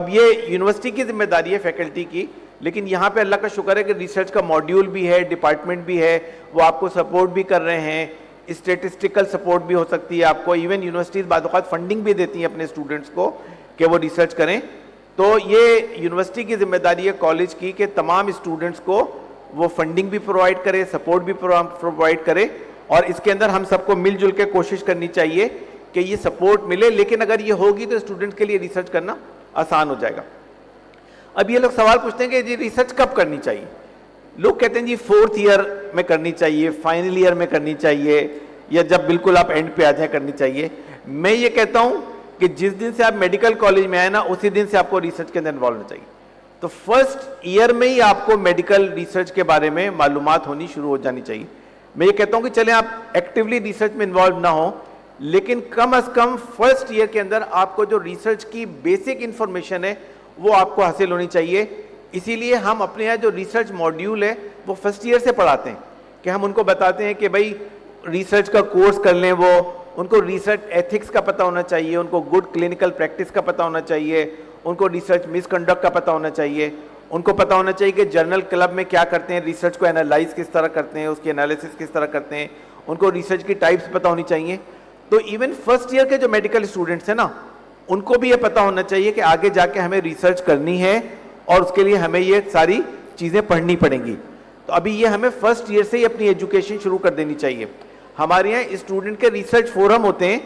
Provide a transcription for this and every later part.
अब ये यूनिवर्सिटी की जिम्मेदारी है फैकल्टी की, लेकिन यहाँ पे अल्लाह का शुक्र है कि रिसर्च का मॉड्यूल भी है, डिपार्टमेंट भी है, वो आपको सपोर्ट भी कर रहे हैं, स्टेटिस्टिकल सपोर्ट भी हो सकती है आपको, इवन यूनिवर्सिटीज बाद वक़्त फंडिंग भी देती हैं अपने स्टूडेंट्स को कि वो रिसर्च करें। तो ये यूनिवर्सिटी की जिम्मेदारी है कॉलेज की कि तमाम स्टूडेंट्स को वो फंडिंग भी प्रोवाइड करे, सपोर्ट भी प्रोवाइड करे, और इसके अंदर हम सबको मिलजुल के कोशिश करनी चाहिए कि ये सपोर्ट मिले। लेकिन अगर ये होगी तो स्टूडेंट्स के लिए रिसर्च करना आसान हो जाएगा। अब ये लोग सवाल पूछते हैं कि जी रिसर्च कब करनी चाहिए। लोग कहते हैं जी 4th ईयर में करनी चाहिए, फाइनल ईयर में करनी चाहिए, या जब बिल्कुल आप एंड पे आ जाए करनी चाहिए। मैं ये कहता हूं कि जिस दिन से आप मेडिकल कॉलेज में आए ना, उसी दिन से आपको रिसर्च के अंदर इन्वॉल्व होना चाहिए। तो 1st ईयर में ही आपको मेडिकल रिसर्च के बारे में मालूमात होनी शुरू हो जानी चाहिए। मैं ये कहता हूं कि चले आप एक्टिवली रिसर्च में इन्वॉल्व ना हो, लेकिन कम अज कम 1st ईयर के अंदर आपको जो रिसर्च की बेसिक इंफॉर्मेशन है वो आपको हासिल होनी चाहिए। इसीलिए हम अपने यहाँ जो रिसर्च मॉड्यूल है वो 1st ईयर से पढ़ाते हैं कि हम उनको बताते हैं कि भाई रिसर्च का कोर्स कर लें, वो उनको रिसर्च एथिक्स का पता होना चाहिए, उनको गुड क्लिनिकल प्रैक्टिस का पता होना चाहिए, उनको रिसर्च मिसकंडक्ट का पता होना चाहिए, उनको पता होना चाहिए कि जर्नल क्लब में क्या करते हैं, रिसर्च को एनालाइज किस तरह करते हैं, उसकी एनालिसिस किस तरह करते हैं, उनको रिसर्च की टाइप्स पता होनी चाहिए। तो इवन 1st ईयर के जो मेडिकल स्टूडेंट्स हैं ना, उनको भी ये पता होना चाहिए कि आगे जाके हमें रिसर्च करनी है और उसके लिए हमें ये सारी चीज़ें पढ़नी पड़ेंगी। तो अभी ये हमें 1st ईयर से ही अपनी एजुकेशन शुरू कर देनी चाहिए। हमारे यहाँ स्टूडेंट के रिसर्च फोरम होते हैं,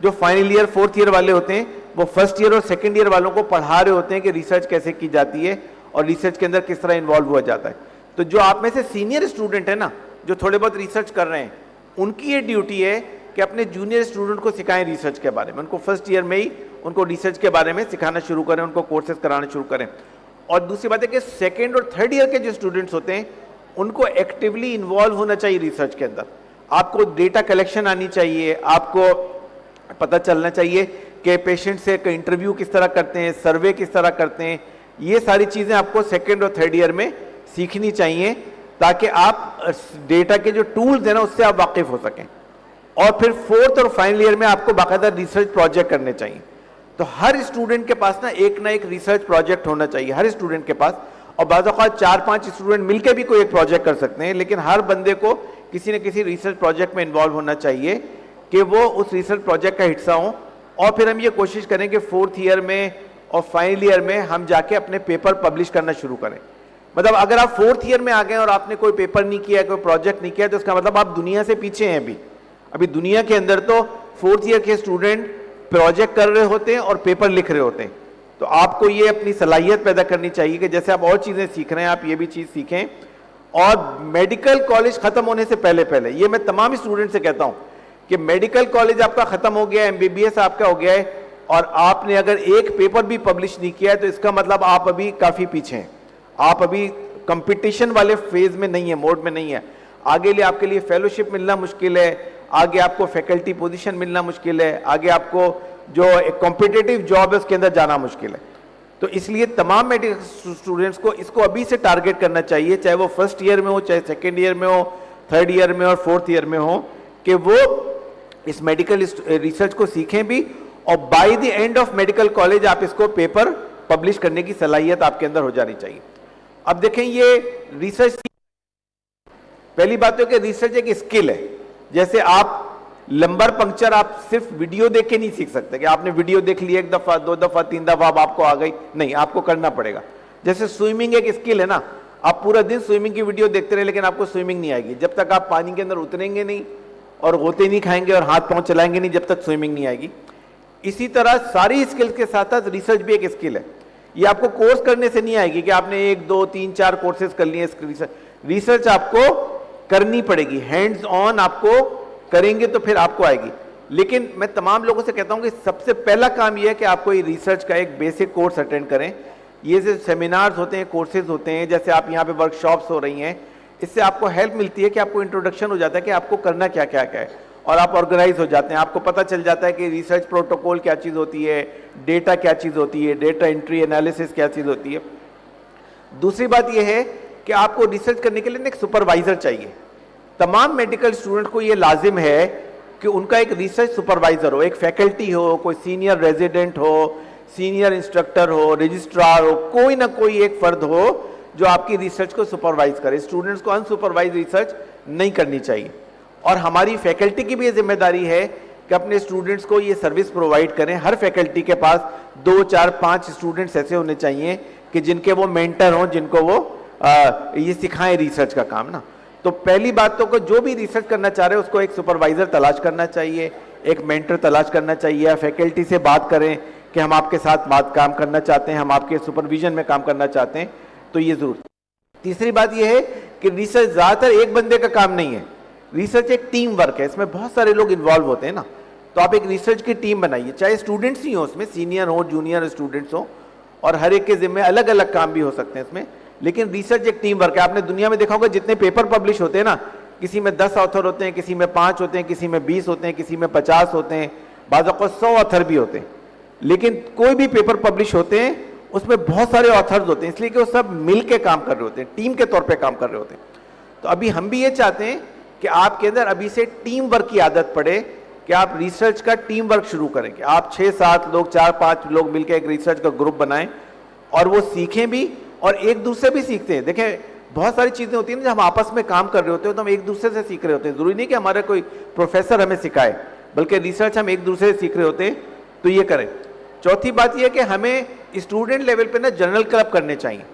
जो फाइनल ईयर 4th ईयर वाले होते हैं, वो 1st ईयर और 2nd ईयर वालों को पढ़ा रहे होते हैं कि रिसर्च कैसे की जाती है और रिसर्च के अंदर किस तरह इन्वॉल्व हुआ जाता है। तो जो आप में से सीनियर स्टूडेंट है ना, जो थोड़े बहुत रिसर्च कर रहे हैं, उनकी ये ड्यूटी है कि अपने जूनियर स्टूडेंट को सिखाएं रिसर्च के बारे में। उनको 1st ईयर में ही उनको रिसर्च के बारे में सिखाना शुरू करें, उनको कोर्सेज कराना शुरू करें। और दूसरी बात है कि 2nd और 3rd ईयर के जो स्टूडेंट्स होते हैं, उनको एक्टिवली इन्वॉल्व होना चाहिए रिसर्च के अंदर। आपको डेटा कलेक्शन आनी चाहिए, आपको पता चलना चाहिए कि पेशेंट से इंटरव्यू किस तरह करते हैं, सर्वे किस तरह करते हैं। ये सारी चीज़ें आपको 2nd और 3rd ईयर में सीखनी चाहिए, ताकि आप डेटा के जो टूल्स हैं ना, उससे आप वाकिफ हो सकें। और फिर 4th और फाइनल ईयर में आपको बाकायदा रिसर्च प्रोजेक्ट करने चाहिए। तो हर स्टूडेंट के पास ना एक रिसर्च प्रोजेक्ट होना चाहिए, हर स्टूडेंट के पास। और बाज़ औक़ात 4-5 स्टूडेंट मिलकर भी कोई एक प्रोजेक्ट कर सकते हैं, लेकिन हर बंदे को किसी न किसी रिसर्च प्रोजेक्ट में इन्वॉल्व होना चाहिए कि वो उस रिसर्च प्रोजेक्ट का हिस्सा हो। और फिर हम ये कोशिश करें कि 4th ईयर में और फाइनल ईयर में हम जाके अपने पेपर पब्लिश करना शुरू करें। मतलब अगर आप 4th ईयर में आ गए और आपने कोई पेपर नहीं किया, कोई प्रोजेक्ट नहीं किया, तो इसका मतलब आप दुनिया से पीछे हैं। अभी दुनिया के अंदर तो 4th ईयर के स्टूडेंट प्रोजेक्ट कर रहे होते हैं और पेपर लिख रहे होते हैं। तो आपको ये अपनी सलाहियत पैदा करनी चाहिए कि जैसे आप और चीज़ें सीख रहे हैं, आप ये भी चीज़ सीखें। और मेडिकल कॉलेज ख़त्म होने से पहले ये मैं तमाम स्टूडेंट से कहता हूँ कि मेडिकल कॉलेज आपका ख़त्म हो गया है, MBBS आपका हो गया है, और आपने अगर एक पेपर भी पब्लिश नहीं किया है, तो इसका मतलब आप अभी काफ़ी पीछे हैं। आप अभी कंपटीशन वाले फेज में नहीं है, मोड में नहीं है। आगे लिए आपके लिए फेलोशिप मिलना मुश्किल है, आगे आपको फैकल्टी पोजीशन मिलना मुश्किल है, आगे आपको जो एक कॉम्पिटिटिव जॉब है उसके अंदर जाना मुश्किल है। तो इसलिए तमाम मेडिकल स्टूडेंट्स को इसको अभी से टारगेट करना चाहिए, चाहे वो 1st ईयर में हो, चाहे 2nd ईयर में हो, 3rd ईयर में और 4th ईयर में हो, कि वो इस मेडिकल रिसर्च को सीखें भी, और by the end of medical college आप इसको पेपर पब्लिश करने की सलाहियत आपके अंदर हो जानी चाहिए। अब देखें, ये रिसर्च, पहली बात तो कि रिसर्च एक स्किल है। जैसे आप लंबर पंक्चर आप सिर्फ वीडियो देख के नहीं सीख सकते कि आपने वीडियो देख ली 1 दफा 2 दफा 3 दफा अब आपको आ गई, नहीं, आपको करना पड़ेगा। जैसे स्विमिंग एक स्किल है ना, आप पूरा दिन स्विमिंग की वीडियो देखते रहे, लेकिन आपको स्विमिंग नहीं आएगी जब तक आप पानी के अंदर उतरेंगे नहीं और गोते नहीं खाएंगे और हाथ पांव चलाएंगे नहीं, जब तक स्विमिंग नहीं आएगी। इसी तरह सारी स्किल्स के साथ साथ रिसर्च भी एक स्किल है। ये आपको कोर्स करने से नहीं आएगी कि आपने 1 2 3 4 कोर्सेज कर लिए। रिसर्च आपको करनी पड़ेगी, हैंड्स ऑन आपको करेंगे तो फिर आपको आएगी। लेकिन मैं तमाम लोगों से कहता हूं कि सबसे पहला काम यह है कि आपको ये रिसर्च का एक बेसिक कोर्स अटेंड करें। ये जो सेमिनार्स होते हैं, कोर्सेज होते हैं, जैसे आप यहाँ पे वर्कशॉप्स हो रही हैं, इससे आपको हेल्प मिलती है कि आपको इंट्रोडक्शन हो जाता है कि आपको करना क्या क्या क्या है, और आप ऑर्गेनाइज हो जाते हैं। आपको पता चल जाता है कि रिसर्च प्रोटोकॉल क्या चीज़ होती है, डेटा क्या चीज़ होती है, डेटा एंट्री एनालिसिस क्या चीज़ होती है। दूसरी बात यह है कि आपको रिसर्च करने के लिए एक सुपरवाइजर चाहिए। तमाम मेडिकल स्टूडेंट को ये लाजिम है कि उनका एक रिसर्च सुपरवाइजर हो, एक फैकल्टी हो, कोई सीनियर रेजिडेंट हो, सीनियर इंस्ट्रक्टर हो, रजिस्ट्रार हो, कोई ना कोई एक फर्द हो जो आपकी रिसर्च को सुपरवाइज करे। स्टूडेंट्स को अनसुपरवाइज रिसर्च नहीं करनी चाहिए। और हमारी फैकल्टी की भी ये जिम्मेदारी है कि अपने स्टूडेंट्स को ये सर्विस प्रोवाइड करें। हर फैकल्टी के पास 2, 4, 5 स्टूडेंट्स ऐसे होने चाहिए कि जिनके वो मेंटर हों, जिनको वो ये सिखाएं रिसर्च का काम ना। तो पहली बात तो जो भी रिसर्च करना चाह रहे हैं उसको एक सुपरवाइजर तलाश करना चाहिए, एक मेंटर तलाश करना चाहिए। फैकल्टी से बात करें कि हम आपके साथ काम करना चाहते हैं, हम आपके सुपरविजन में काम करना चाहते हैं, तो ये जरूर। तीसरी बात ये है कि रिसर्च ज्यादातर एक बंदे का काम नहीं है, रिसर्च एक टीम वर्क है, इसमें बहुत सारे लोग इन्वॉल्व होते हैं ना। तो आप एक रिसर्च की टीम बनाइए, चाहे स्टूडेंट्स ही हो, उसमें सीनियर हो, जूनियर स्टूडेंट्स हो, और हर एक के जिम्मे अलग अलग काम भी हो सकते हैं इसमें, लेकिन रिसर्च एक टीम वर्क है। आपने दुनिया में देखा होगा जितने पेपर पब्लिश होते हैं ना, किसी में 10 ऑथर होते हैं, किसी में 5 होते हैं, किसी में 20 होते हैं, किसी में 50 होते हैं, बाज़ औक़ात 100 ऑथर भी होते हैं। लेकिन कोई भी पेपर पब्लिश होते हैं उसमें बहुत सारे ऑथर्स होते हैं, इसलिए कि वो सब मिल के काम कर रहे होते हैं, टीम के तौर पे काम कर रहे होते हैं। तो अभी हम भी ये चाहते हैं कि आपके अंदर अभी से टीम वर्क की आदत पड़े, कि आप रिसर्च का टीम वर्क शुरू करें, कि आप 6-7 लोग, 4-5 लोग मिलकर एक रिसर्च का ग्रुप बनाएं और वो सीखें भी और एक दूसरे भी सीखते हैं। देखें, बहुत सारी चीज़ें होती हैं ना, जब हम आपस में काम कर रहे होते हैं तो हम एक दूसरे से सीख रहे होते हैं। ज़रूरी नहीं कि हमारा कोई प्रोफेसर हमें सिखाए, बल्कि रिसर्च हम एक दूसरे से सीख रहे होते हैं, तो ये करें। चौथी बात यह है कि हमें स्टूडेंट लेवल पे ना जर्नल क्लब करने चाहिए।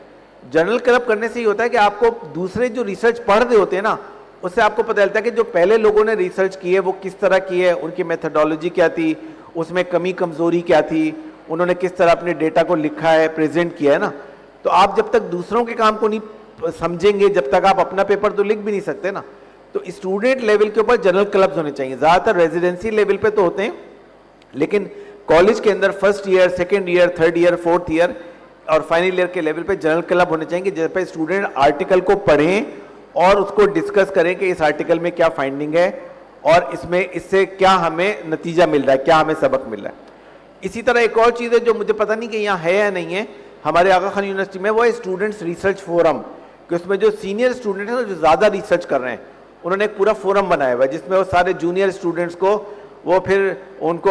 जर्नल क्लब करने से ये होता है कि आपको दूसरे जो रिसर्च पढ़ रहे होते हैं ना, उससे आपको पता चलता है कि जो पहले लोगों ने रिसर्च की है वो किस तरह की है, उनकी मेथोडोलॉजी क्या थी, उसमें कमी कमजोरी क्या थी, उन्होंने किस तरह अपने डेटा को लिखा है, प्रेजेंट किया है ना। तो आप जब तक दूसरों के काम को नहीं समझेंगे, जब तक आप अपना पेपर तो लिख भी नहीं सकते ना। तो स्टूडेंट लेवल के ऊपर जर्नल क्लब्स होने चाहिए। ज़्यादातर रेजिडेंसी लेवल पे तो होते हैं, लेकिन कॉलेज के अंदर first year, second year, third year, fourth year और फाइनल ईयर के लेवल पे जर्नल क्लब होने चाहिए, जहाँ पे स्टूडेंट आर्टिकल को पढ़ें और उसको डिस्कस करें कि इस आर्टिकल में क्या फाइंडिंग है और इससे क्या हमें नतीजा मिल रहा है, क्या हमें सबक मिल रहा है। इसी तरह एक और चीज़ है जो मुझे पता नहीं कि यहाँ है या नहीं है, हमारे आगा खान यूनिवर्सिटी में, वो है स्टूडेंट्स रिसर्च फोरम, कि उसमें जो सीनियर स्टूडेंट हैं जो ज़्यादा रिसर्च कर रहे हैं, उन्होंने एक पूरा फोरम बनाया हुआ है जिसमें वो सारे जूनियर स्टूडेंट्स को वो फिर उनको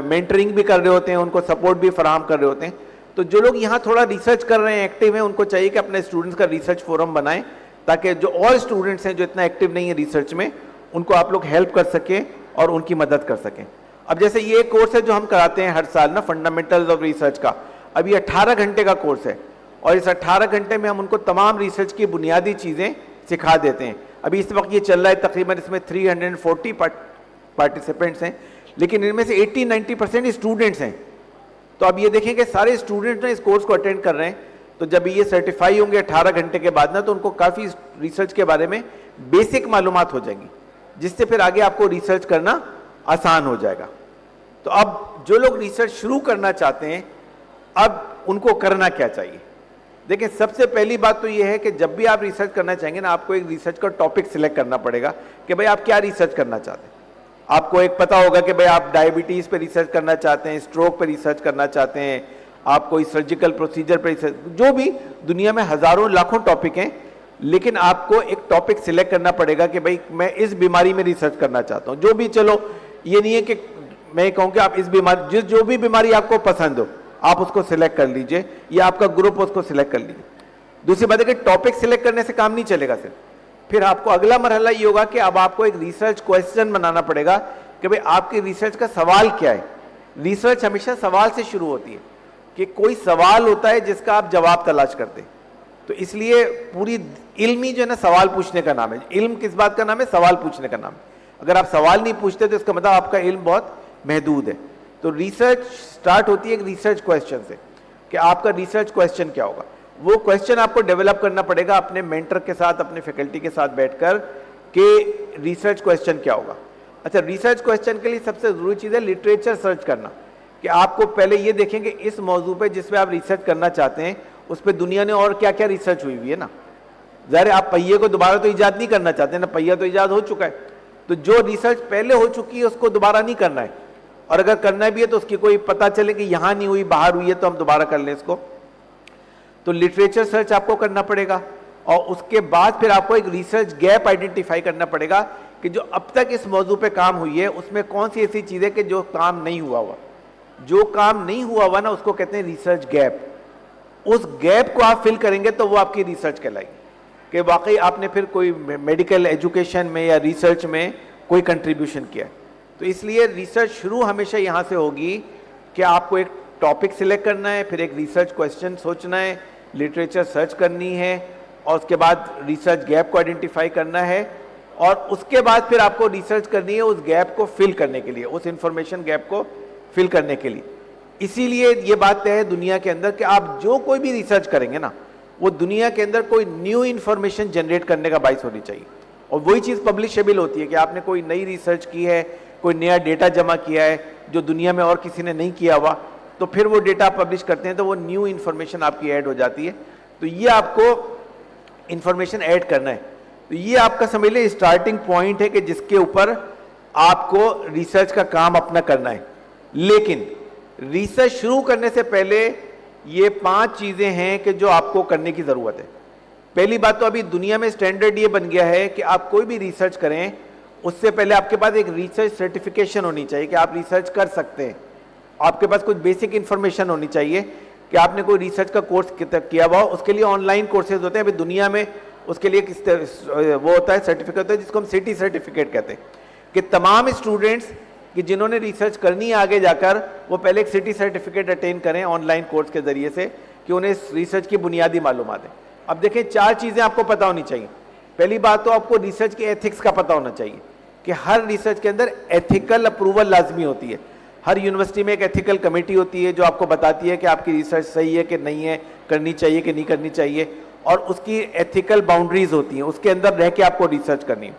मेंटरिंग भी कर रहे होते हैं, उनको सपोर्ट भी फराहम कर रहे होते हैं। तो जो लोग यहाँ थोड़ा रिसर्च कर रहे हैं, एक्टिव हैं, उनको चाहिए कि अपने स्टूडेंट्स का रिसर्च फोरम बनाएं, ताकि जो और स्टूडेंट्स हैं जो इतना एक्टिव नहीं है रिसर्च में, उनको आप लोग हेल्प कर सकें और उनकी मदद कर सकें। अब जैसे ये कोर्स है जो हम कराते हैं हर साल ना, फंडामेंटल्स ऑफ रिसर्च का, अब ये 18 घंटे का कोर्स है और इस 18 घंटे में हम उनको तमाम रिसर्च की बुनियादी चीज़ें सिखा देते हैं। अभी इस वक्त ये चल रहा है, तकरीबन इसमें 340 पार्टिसिपेंट्स हैं, लेकिन इनमें से 80-90% स्टूडेंट्स हैं। तो अब ये देखें कि सारे स्टूडेंट्स इस कोर्स को अटेंड कर रहे हैं, तो जब ये सर्टिफाई होंगे 18 घंटे के बाद ना, तो उनको काफ़ी रिसर्च के बारे में बेसिक मालूमात हो जाएंगी, जिससे फिर आगे आपको रिसर्च करना आसान हो जाएगा। तो अब जो लोग रिसर्च शुरू करना चाहते हैं, अब उनको करना क्या चाहिए? देखिए, सबसे पहली बात तो ये है कि जब भी आप रिसर्च करना चाहेंगे ना, आपको एक रिसर्च का टॉपिक सिलेक्ट करना पड़ेगा कि भाई आप क्या रिसर्च करना चाहते हैं। आपको एक पता होगा कि भाई आप डायबिटीज़ पे रिसर्च करना चाहते हैं, स्ट्रोक पे रिसर्च करना चाहते हैं, आप कोई सर्जिकल प्रोसीजर पे रिसर्च, जो भी दुनिया में हज़ारों लाखों टॉपिक हैं, लेकिन आपको एक टॉपिक सिलेक्ट करना पड़ेगा कि भाई मैं इस बीमारी में रिसर्च करना चाहता हूँ। जो भी, चलो ये नहीं है कि मैं कहूँ कि आप इस बीमारी, जो भी बीमारी आपको पसंद हो आप उसको सिलेक्ट कर लीजिए, या आपका ग्रुप उसको सिलेक्ट कर लीजिए। दूसरी बात है कि टॉपिक सिलेक्ट करने से काम नहीं चलेगा सिर्फ, फिर आपको अगला मरहला ये होगा कि अब आपको एक रिसर्च क्वेश्चन बनाना पड़ेगा कि भाई आपकी रिसर्च का सवाल क्या है। रिसर्च हमेशा सवाल से शुरू होती है, कि कोई सवाल होता है जिसका आप जवाब तलाश करते हैं। तो इसलिए पूरी इल्मी जो है ना, सवाल पूछने का नाम है। इल्म किस बात का नाम है? सवाल पूछने का नाम है। अगर आप सवाल नहीं पूछते तो इसका मतलब आपका इल्म बहुत महदूद है। तो रिसर्च स्टार्ट होती है एक रिसर्च क्वेश्चन से, कि आपका रिसर्च क्वेश्चन क्या होगा। वो क्वेश्चन आपको डेवलप करना पड़ेगा अपने मेंटर के साथ, अपने फैकल्टी के साथ बैठकर, कि रिसर्च क्वेश्चन क्या होगा। अच्छा, रिसर्च क्वेश्चन के लिए सबसे ज़रूरी चीज़ है लिटरेचर सर्च करना, कि आपको पहले ये देखें कि इस मौजू पे जिस पे आप रिसर्च करना चाहते हैं उस पर दुनिया ने और क्या क्या रिसर्च हुई है ना। ज़ाहिर आप पहिए को दोबारा तो ईजाद नहीं करना चाहते ना, पहिया तो ईजाद हो चुका है। तो जो रिसर्च पहले हो चुकी है उसको दोबारा नहीं करना है, और अगर करना भी है तो उसकी कोई पता चले कि यहाँ नहीं हुई, बाहर हुई है, तो हम दोबारा कर लें इसको। तो लिटरेचर सर्च आपको करना पड़ेगा, और उसके बाद फिर आपको एक रिसर्च गैप आइडेंटिफाई करना पड़ेगा कि जो अब तक इस मौजू पे काम हुई है उसमें कौन सी ऐसी चीज़ है कि जो काम नहीं हुआ हुआ। जो काम नहीं हुआ हुआ ना उसको कहते हैं रिसर्च गैप। उस गैप को आप फिल करेंगे तो वो आपकी रिसर्च कहलाएगी कि वाकई आपने फिर कोई मेडिकल एजुकेशन में या रिसर्च में कोई कंट्रीब्यूशन किया। तो इसलिए रिसर्च शुरू हमेशा यहाँ से होगी कि आपको एक टॉपिक सिलेक्ट करना है, फिर एक रिसर्च क्वेश्चन सोचना है, लिटरेचर सर्च करनी है, और उसके बाद रिसर्च गैप को आइडेंटिफाई करना है, और उसके बाद फिर आपको रिसर्च करनी है उस गैप को फिल करने के लिए, उस इंफॉर्मेशन गैप को फिल करने के लिए। इसीलिए ये बात है दुनिया के अंदर कि आप जो कोई भी रिसर्च करेंगे ना, वो दुनिया के अंदर कोई न्यू इंफॉर्मेशन जनरेट करने का बाइस होनी चाहिए, और वही चीज़ पब्लिशेबल होती है कि आपने कोई नई रिसर्च की है, कोई नया डेटा जमा किया है जो दुनिया में और किसी ने नहीं किया हुआ, तो फिर वो डेटा आप पब्लिश करते हैं तो वो न्यू इंफॉर्मेशन आपकी ऐड हो जाती है। तो ये आपको इंफॉर्मेशन ऐड करना है। तो ये आपका समझ लीजिए स्टार्टिंग पॉइंट है कि जिसके ऊपर आपको रिसर्च का काम अपना करना है। लेकिन रिसर्च शुरू करने से पहले ये 5 चीजें हैं कि जो आपको करने की जरूरत है। पहली बात तो अभी दुनिया में स्टैंडर्ड ये बन गया है कि आप कोई भी रिसर्च करें उससे पहले आपके पास एक रिसर्च सर्टिफिकेशन होनी चाहिए कि आप रिसर्च कर सकते हैं। आपके पास कुछ बेसिक इंफॉर्मेशन होनी चाहिए कि आपने कोई रिसर्च का कोर्स किया हुआ। उसके लिए ऑनलाइन कोर्सेज होते हैं अभी दुनिया में, उसके लिए वो होता है सर्टिफिकेट होता है जिसको हम सिटी सर्टिफिकेट कहते हैं, कि तमाम स्टूडेंट्स कि जिन्होंने रिसर्च करनी है आगे जाकर वो पहले एक सिटी सर्टिफिकेट अटेन करें ऑनलाइन कोर्स के जरिए से कि उन्हें रिसर्च की बुनियादी मालूमात है। अब देखें 4 चीज़ें आपको पता होनी चाहिए। पहली बात तो आपको रिसर्च के एथिक्स का पता होना चाहिए कि हर रिसर्च के अंदर एथिकल अप्रूवल लाजमी होती है। हर यूनिवर्सिटी में एक एथिकल कमेटी होती है जो आपको बताती है कि आपकी रिसर्च सही है कि नहीं है, करनी चाहिए कि नहीं करनी चाहिए, और उसकी एथिकल बाउंड्रीज होती हैं, उसके अंदर रह के आपको रिसर्च करनी है।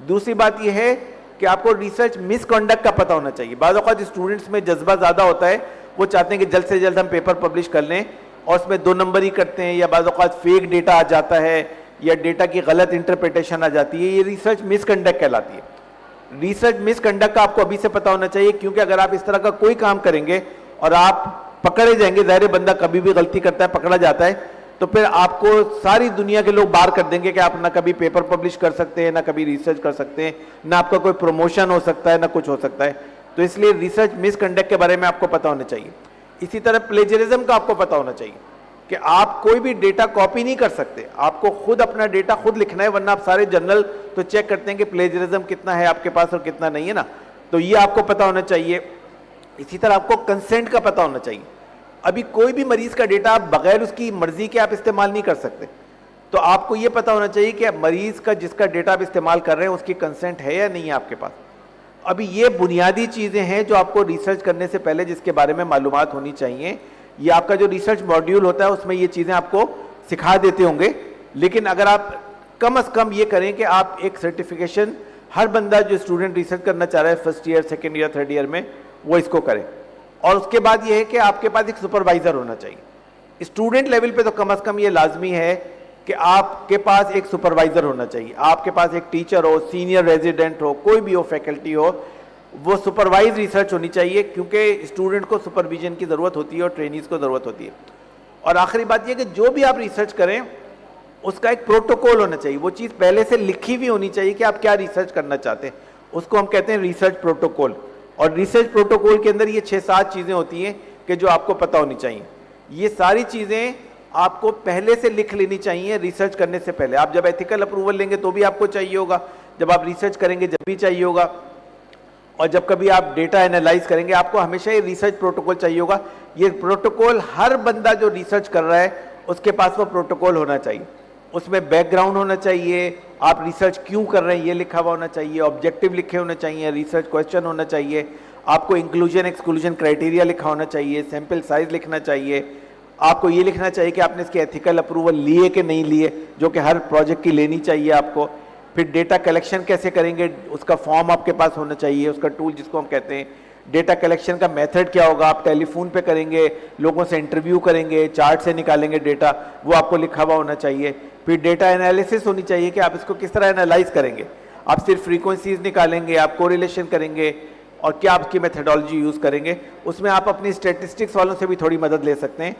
दूसरी बात यह है कि आपको रिसर्च मिसकंडक्ट का पता होना चाहिए। बाज़ औक़ात स्टूडेंट्स में जज्बा ज़्यादा होता है, वो चाहते हैं कि जल्द से जल्द हम पेपर पब्लिश कर लें और उसमें 2 नंबर ही करते हैं, या बाज़ औक़ात फेक डेटा आ जाता है या डेटा की गलत इंटरप्रिटेशन आ जाती है। ये रिसर्च मिसकंडक्ट कहलाती है। रिसर्च मिसकंडक्ट का आपको अभी से पता होना चाहिए, क्योंकि अगर आप इस तरह का कोई काम करेंगे और आप पकड़े जाएंगे, ज़ाहिर बंदा कभी भी गलती करता है, पकड़ा जाता है, तो फिर आपको सारी दुनिया के लोग बाहर कर देंगे कि आप ना कभी पेपर पब्लिश कर सकते हैं, ना कभी रिसर्च कर सकते हैं, ना आपका कोई प्रमोशन हो सकता है, ना कुछ हो सकता है। तो इसलिए रिसर्च मिसकंडक्ट के बारे में आपको पता होना चाहिए। इसी तरह प्लेजरिज्म का आपको पता होना चाहिए कि आप कोई भी डेटा कॉपी नहीं कर सकते, आपको खुद अपना डेटा खुद लिखना है, वरना आप सारे जर्नल तो चेक करते हैं कि प्लेजरिज्म कितना है आपके पास और कितना नहीं है ना, तो ये आपको पता होना चाहिए। इसी तरह आपको कंसेंट का पता होना चाहिए। अभी कोई भी मरीज का डेटा आप बगैर उसकी मर्जी के आप इस्तेमाल नहीं कर सकते, तो आपको ये पता होना चाहिए कि मरीज का जिसका डेटा आप इस्तेमाल कर रहे हैं उसकी कंसेंट है या नहीं है आपके पास। अभी ये बुनियादी चीज़ें हैं जो आपको रिसर्च करने से पहले जिसके बारे में मालूमात होनी चाहिए। ये आपका जो रिसर्च मॉड्यूल होता है उसमें ये चीज़ें आपको सिखा देते होंगे, लेकिन अगर आप कम से कम ये करें कि आप एक सर्टिफिकेशन, हर बंदा जो स्टूडेंट रिसर्च करना चाह रहा है first year, second year, third year में, वो इसको करें। और उसके बाद ये है कि आपके पास एक सुपरवाइजर होना चाहिए। स्टूडेंट लेवल पे तो कम से कम ये लाजमी है कि आपके पास एक सुपरवाइजर होना चाहिए। आपके पास एक टीचर हो, सीनियर रेजिडेंट हो, कोई भी हो, फैकल्टी हो, वो सुपरवाइज रिसर्च होनी चाहिए, क्योंकि स्टूडेंट को सुपरविजन की ज़रूरत होती है और ट्रेनीज को ज़रूरत होती है। और आखिरी बात यह कि जो भी आप रिसर्च करें उसका एक प्रोटोकॉल होना चाहिए। वो चीज़ पहले से लिखी हुई होनी चाहिए कि आप क्या रिसर्च करना चाहते हैं, उसको हम कहते हैं रिसर्च प्रोटोकॉल। और रिसर्च प्रोटोकॉल के अंदर ये 6-7 चीज़ें होती हैं कि जो आपको पता होनी चाहिए। ये सारी चीज़ें आपको पहले से लिख लेनी चाहिए रिसर्च करने से पहले। आप जब एथिकल अप्रूवल लेंगे तो भी आपको चाहिए होगा, जब आप रिसर्च करेंगे जब भी चाहिए होगा, और जब कभी आप डेटा एनालाइज करेंगे आपको हमेशा ये रिसर्च प्रोटोकॉल चाहिए होगा। ये प्रोटोकॉल हर बंदा जो रिसर्च कर रहा है उसके पास वो प्रोटोकॉल होना चाहिए। उसमें बैकग्राउंड होना चाहिए, आप रिसर्च क्यों कर रहे हैं ये लिखा हुआ होना चाहिए, ऑब्जेक्टिव लिखे होने चाहिए, रिसर्च क्वेश्चन होना चाहिए, आपको इंक्लूजन एक्सक्लूजन क्राइटेरिया लिखा होना चाहिए, सैंपल साइज लिखना चाहिए, आपको ये लिखना चाहिए कि आपने इसके एथिकल अप्रूवल लिए कि नहीं लिए, जो कि हर प्रोजेक्ट की लेनी चाहिए आपको। फिर डेटा कलेक्शन कैसे करेंगे उसका फॉर्म आपके पास होना चाहिए, उसका टूल जिसको हम कहते हैं। डेटा कलेक्शन का मेथड क्या होगा, आप टेलीफोन पे करेंगे, लोगों से इंटरव्यू करेंगे, चार्ट से निकालेंगे डेटा, वो आपको लिखा हुआ होना चाहिए। फिर डेटा एनालिसिस होनी चाहिए कि आप इसको किस तरह एनालाइज करेंगे, आप सिर्फ फ्रीक्वेंसीज निकालेंगे, आप कोरिलेशन करेंगे, और क्या आपकी मेथडोलॉजी यूज़ करेंगे। उसमें आप अपनी स्टेटिस्टिक्स वालों से भी थोड़ी मदद ले सकते हैं।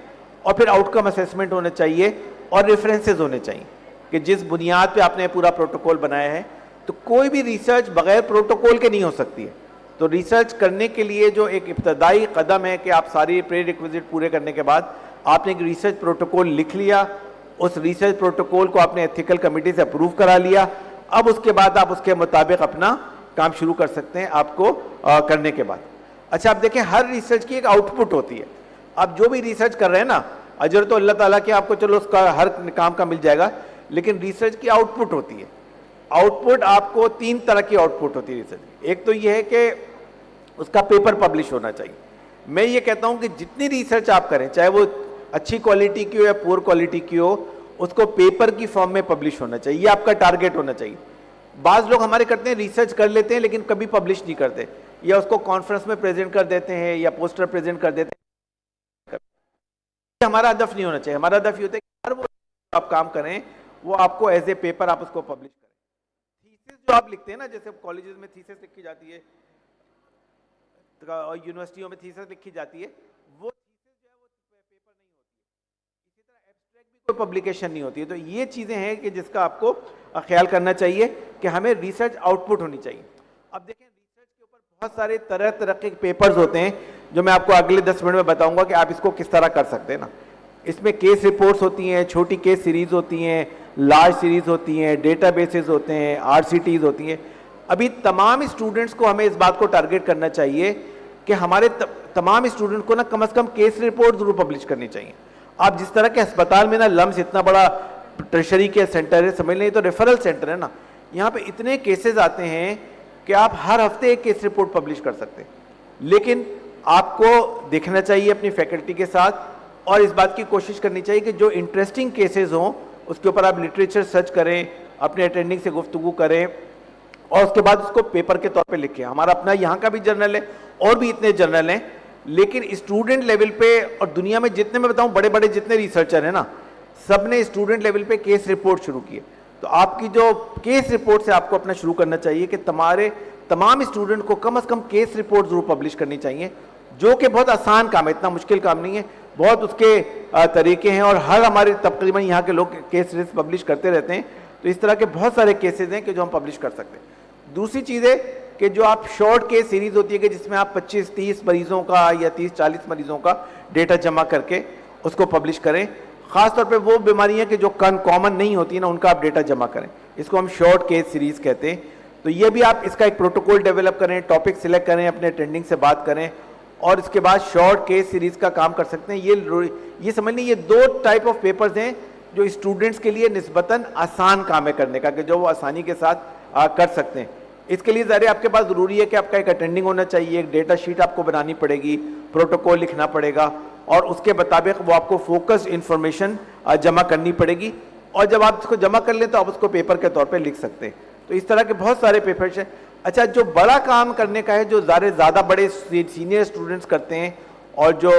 और फिर आउटकम असेसमेंट होना चाहिए और रेफरेंसेस होने चाहिए कि जिस बुनियाद पे आपने पूरा प्रोटोकॉल बनाया है। तो कोई भी रिसर्च बगैर प्रोटोकॉल के नहीं हो सकती है। तो रिसर्च करने के लिए जो एक इब्तदाई कदम है कि आप सारी प्री रिक्विजिट पूरे करने के बाद आपने एक रिसर्च प्रोटोकॉल लिख लिया, उस रिसर्च प्रोटोकॉल को आपने एथिकल कमेटी से अप्रूव करा लिया, अब उसके बाद आप उसके मुताबिक अपना काम शुरू कर सकते हैं आपको करने के बाद। अच्छा, आप देखें हर रिसर्च की एक आउटपुट होती है। आप जो भी रिसर्च कर रहे हैं ना, अजर तो अल्लाह ताला के आपको चलो उसका हर काम का मिल जाएगा, लेकिन रिसर्च की आउटपुट होती है। आउटपुट आपको 3 तरह की आउटपुट होती है रिसर्च की। एक तो ये है कि उसका पेपर पब्लिश होना चाहिए। मैं ये कहता हूं कि जितनी रिसर्च आप करें, चाहे वो अच्छी क्वालिटी की हो या पुअर क्वालिटी की हो, उसको पेपर की फॉर्म में पब्लिश होना चाहिए। ये आपका टारगेट होना चाहिए। बाज लोग हमारे करते हैं, रिसर्च कर लेते हैं लेकिन कभी पब्लिश नहीं करते, या उसको कॉन्फ्रेंस में प्रेजेंट कर देते हैं या पोस्टर प्रेजेंट कर देते हैं। हमारा हदफ नहीं होना चाहिए। हमारा हदफ ये होता है कि हर वो आप काम करें वो आपको एज ए पेपर आप उसको पब्लिश करें। थीसिस जो आप लिखते हैं ना, जैसे कॉलेजेस में थीसिस लिखी जाती है और यूनिवर्सिटियों में थीसिस लिखी जाती है, वो थीसिस जो है वो पेपर नहीं होती है। इसी तरह एब्स्ट्रैक्ट भी कोई पब्लिकेशन नहीं होती है। तो ये चीज़ें हैं कि जिसका आपको ख्याल करना चाहिए कि हमें रिसर्च आउटपुट होनी चाहिए। अब देखें, रिसर्च के ऊपर बहुत सारे तरह तरह के पेपर्स होते हैं जो मैं आपको अगले 10 मिनट में बताऊंगा कि आप इसको किस तरह कर सकते हैं ना। इसमें केस रिपोर्ट्स होती हैं, छोटी केस सीरीज होती हैं, लार्ज सीरीज होती हैं, डेटाबेसेस होते हैं, आरसीटीज होती हैं। अभी तमाम स्टूडेंट्स को हमें इस बात को टारगेट करना चाहिए कि हमारे तमाम स्टूडेंट को ना कम से कम केस रिपोर्ट जरूर पब्लिश करनी चाहिए। आप जिस तरह के अस्पताल में ना लम्स इतना बड़ा ट्रेशरी के सेंटर है, समझ लें तो रेफरल सेंटर है ना, यहाँ पे इतने केसेस आते हैं कि आप हर हफ्ते एक केस रिपोर्ट पब्लिश कर सकते हैं। लेकिन आपको देखना चाहिए अपनी फैकल्टी के साथ और इस बात की कोशिश करनी चाहिए कि जो इंटरेस्टिंग केसेस हों उसके ऊपर आप लिटरेचर सर्च करें, अपने अटेंडिंग से गुफ्तगू करें और उसके बाद उसको पेपर के तौर पे लिखें। हमारा अपना यहाँ का भी जर्नल है और भी इतने जर्नल हैं, लेकिन स्टूडेंट लेवल पे और दुनिया में जितने मैं बताऊँ बड़े बड़े जितने रिसर्चर हैं ना, सब ने स्टूडेंट लेवल पे केस रिपोर्ट शुरू की है। तो आपकी जो केस रिपोर्ट से आपको अपना शुरू करना चाहिए कि तमाम स्टूडेंट को कम से कम केस रिपोर्ट जरूर पब्लिश करनी चाहिए, जो कि बहुत आसान काम है, इतना मुश्किल काम नहीं है, बहुत उसके तरीके हैं और हर हमारे तकरीबन यहाँ के लोग केस पब्लिश करते रहते हैं। तो इस तरह के बहुत सारे केसेस हैं कि जो हम पब्लिश कर सकते हैं। दूसरी चीज़ है कि जो आप शॉर्ट केस सीरीज होती है कि जिसमें आप 25-30 मरीजों का या 30-40 मरीजों का डेटा जमा करके उसको पब्लिश करें। खासतौर पे वो बीमारियां कि जो कॉमन नहीं होती ना, उनका आप डेटा जमा करें, इसको हम शॉर्ट केस सीरीज कहते हैं। तो ये भी आप इसका एक प्रोटोकॉल डेवलप करें, टॉपिक सिलेक्ट करें, अपने अटेंडिंग से बात करें और इसके बाद शॉर्ट केस सीरीज का काम कर सकते हैं। ये समझ लीजिए, ये 2 टाइप ऑफ पेपर्स हैं जो स्टूडेंट्स के लिए निस्बतन आसान काम है करने का, कि जो वो आसानी के साथ कर सकते हैं। इसके लिए ज़ाहिर आपके पास ज़रूरी है कि आपका एक अटेंडिंग होना चाहिए, एक डेटा शीट आपको बनानी पड़ेगी, प्रोटोकॉल लिखना पड़ेगा और उसके मुताबिक वो आपको फोकस्ड इंफॉर्मेशन जमा करनी पड़ेगी और जब आप इसको जमा कर लें तो आप उसको पेपर के तौर पे लिख सकते हैं। तो इस तरह के बहुत सारे पेपर्स हैं। अच्छा, जो बड़ा काम करने का है, जो ज़्यादा बड़े सीनियर स्टूडेंट्स करते हैं और जो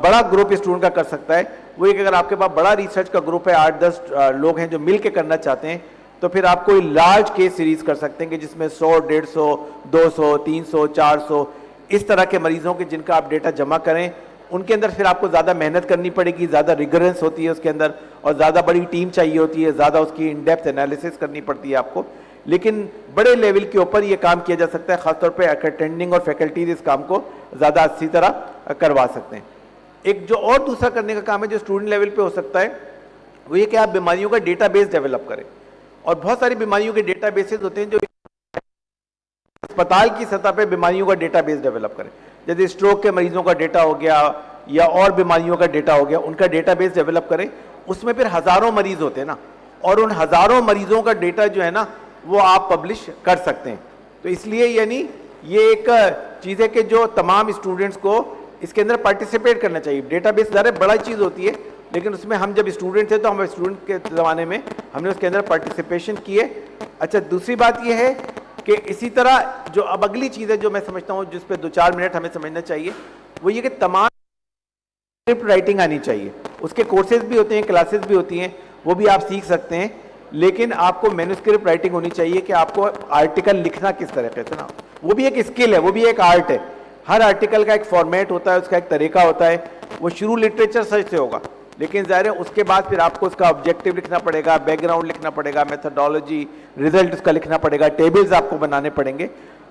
बड़ा ग्रुप स्टूडेंट का कर सकता है, वो एक अगर आपके पास बड़ा रिसर्च का ग्रुप है, 8-10 लोग हैं जो मिल के करना चाहते हैं, तो फिर आप कोई लार्ज केस सीरीज कर सकते हैं कि जिसमें 100, 150, 200, 300, 400 इस तरह के मरीजों के जिनका आप डेटा जमा करें। उनके अंदर फिर आपको ज़्यादा मेहनत करनी पड़ेगी, ज़्यादा रिगरेंस होती है उसके अंदर और ज़्यादा बड़ी टीम चाहिए होती है, ज़्यादा उसकी इन डेप्थ एनालिसिस करनी पड़ती है आपको। लेकिन बड़े लेवल के ऊपर ये काम किया जा सकता है, खासतौर पे अटेंडिंग और फैकल्टीज इस काम को ज़्यादा अच्छी तरह करवा सकते हैं। एक जो और दूसरा करने का काम है जो स्टूडेंट लेवल पे हो सकता है, वो ये कि आप बीमारियों का डेटाबेस डेवलप करें। और बहुत सारी बीमारियों के डेटाबेसेस होते हैं जो अस्पताल की सतह पे बीमारियों का डेटाबेस डेवलप करें, जैसे स्ट्रोक के मरीजों का डेटा हो गया या और बीमारियों का डेटा हो गया, उनका डेटाबेस डेवलप करें। उसमें फिर हज़ारों मरीज होते हैं ना, और उन हज़ारों मरीजों का डेटा जो है ना वो आप पब्लिश कर सकते हैं। तो इसलिए यानी ये एक चीज़ है कि जो तमाम स्टूडेंट्स को इसके अंदर पार्टिसिपेट करना चाहिए। डेटाबेस ज़रा बड़ा चीज़ होती है, लेकिन उसमें हम जब स्टूडेंट थे तो हम स्टूडेंट के ज़माने में हमने उसके अंदर पार्टिसिपेशन किए। अच्छा, दूसरी बात यह है कि इसी तरह जो अब अगली चीज़ है जो मैं समझता हूँ जिस पे 2-4 मिनट हमें समझना चाहिए, वो ये कि तमाम स्क्रिप्ट राइटिंग आनी चाहिए। उसके कोर्सेज भी होते हैं, क्लासेस भी होती हैं, वो भी आप सीख सकते हैं, लेकिन आपको मैन्युस्क्रिप्ट राइटिंग होनी चाहिए कि आपको आर्टिकल लिखना किस तरीके से ना, वो भी एक स्किल है, वो भी एक आर्ट है। हर आर्टिकल का एक फॉर्मेट होता है, उसका एक तरीका होता है। वो शुरू लिटरेचर सर्च से होगा, लेकिन ज़ाहिर है उसके बाद फिर आपको उसका ऑब्जेक्टिव लिखना पड़ेगा, बैकग्राउंड लिखना पड़ेगा, मेथडोलॉजी, रिजल्ट उसका लिखना पड़ेगा, टेबल्स आपको बनाने पड़ेंगे।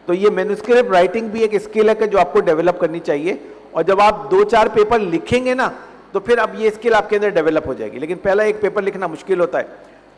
तो ये मैन्युस्क्रिप्ट राइटिंग भी एक स्किल है कि जो आपको डेवलप करनी चाहिए, और जब आप 2-4 पेपर लिखेंगे ना तो फिर अब ये स्किल आपके अंदर डेवलप हो जाएगी, लेकिन पहला एक पेपर लिखना मुश्किल होता है।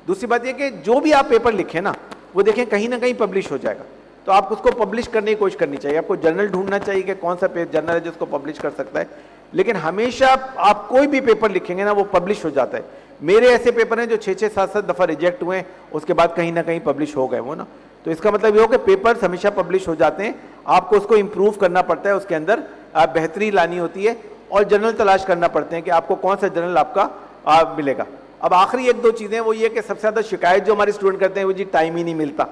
दूसरी बात ये कि जो भी आप पेपर लिखें ना वो देखें कहीं ना कहीं पब्लिश हो जाएगा, तो आप उसको पब्लिश करने की कोशिश करनी चाहिए। आपको जर्नल ढूंढना चाहिए कि कौन सा जर्नल है जिसको पब्लिश कर सकता है, लेकिन हमेशा आप कोई भी पेपर लिखेंगे ना वो पब्लिश हो जाता है। मेरे ऐसे पेपर हैं जो 6-7 दफ़ा रिजेक्ट हुए, उसके बाद कहीं ना कहीं पब्लिश हो गए वो ना। तो इसका मतलब ये हो कि पेपर्स हमेशा पब्लिश हो जाते हैं, आपको उसको इम्प्रूव करना पड़ता है, उसके अंदर बेहतरी लानी होती है, और जर्नल तलाश करना पड़ते हैं कि आपको कौन सा जर्नल आपका मिलेगा। अब आखिरी 1-2 चीज़ें वो ये कि सबसे ज़्यादा शिकायत जो हमारे स्टूडेंट करते हैं वो जी टाइम ही नहीं मिलता,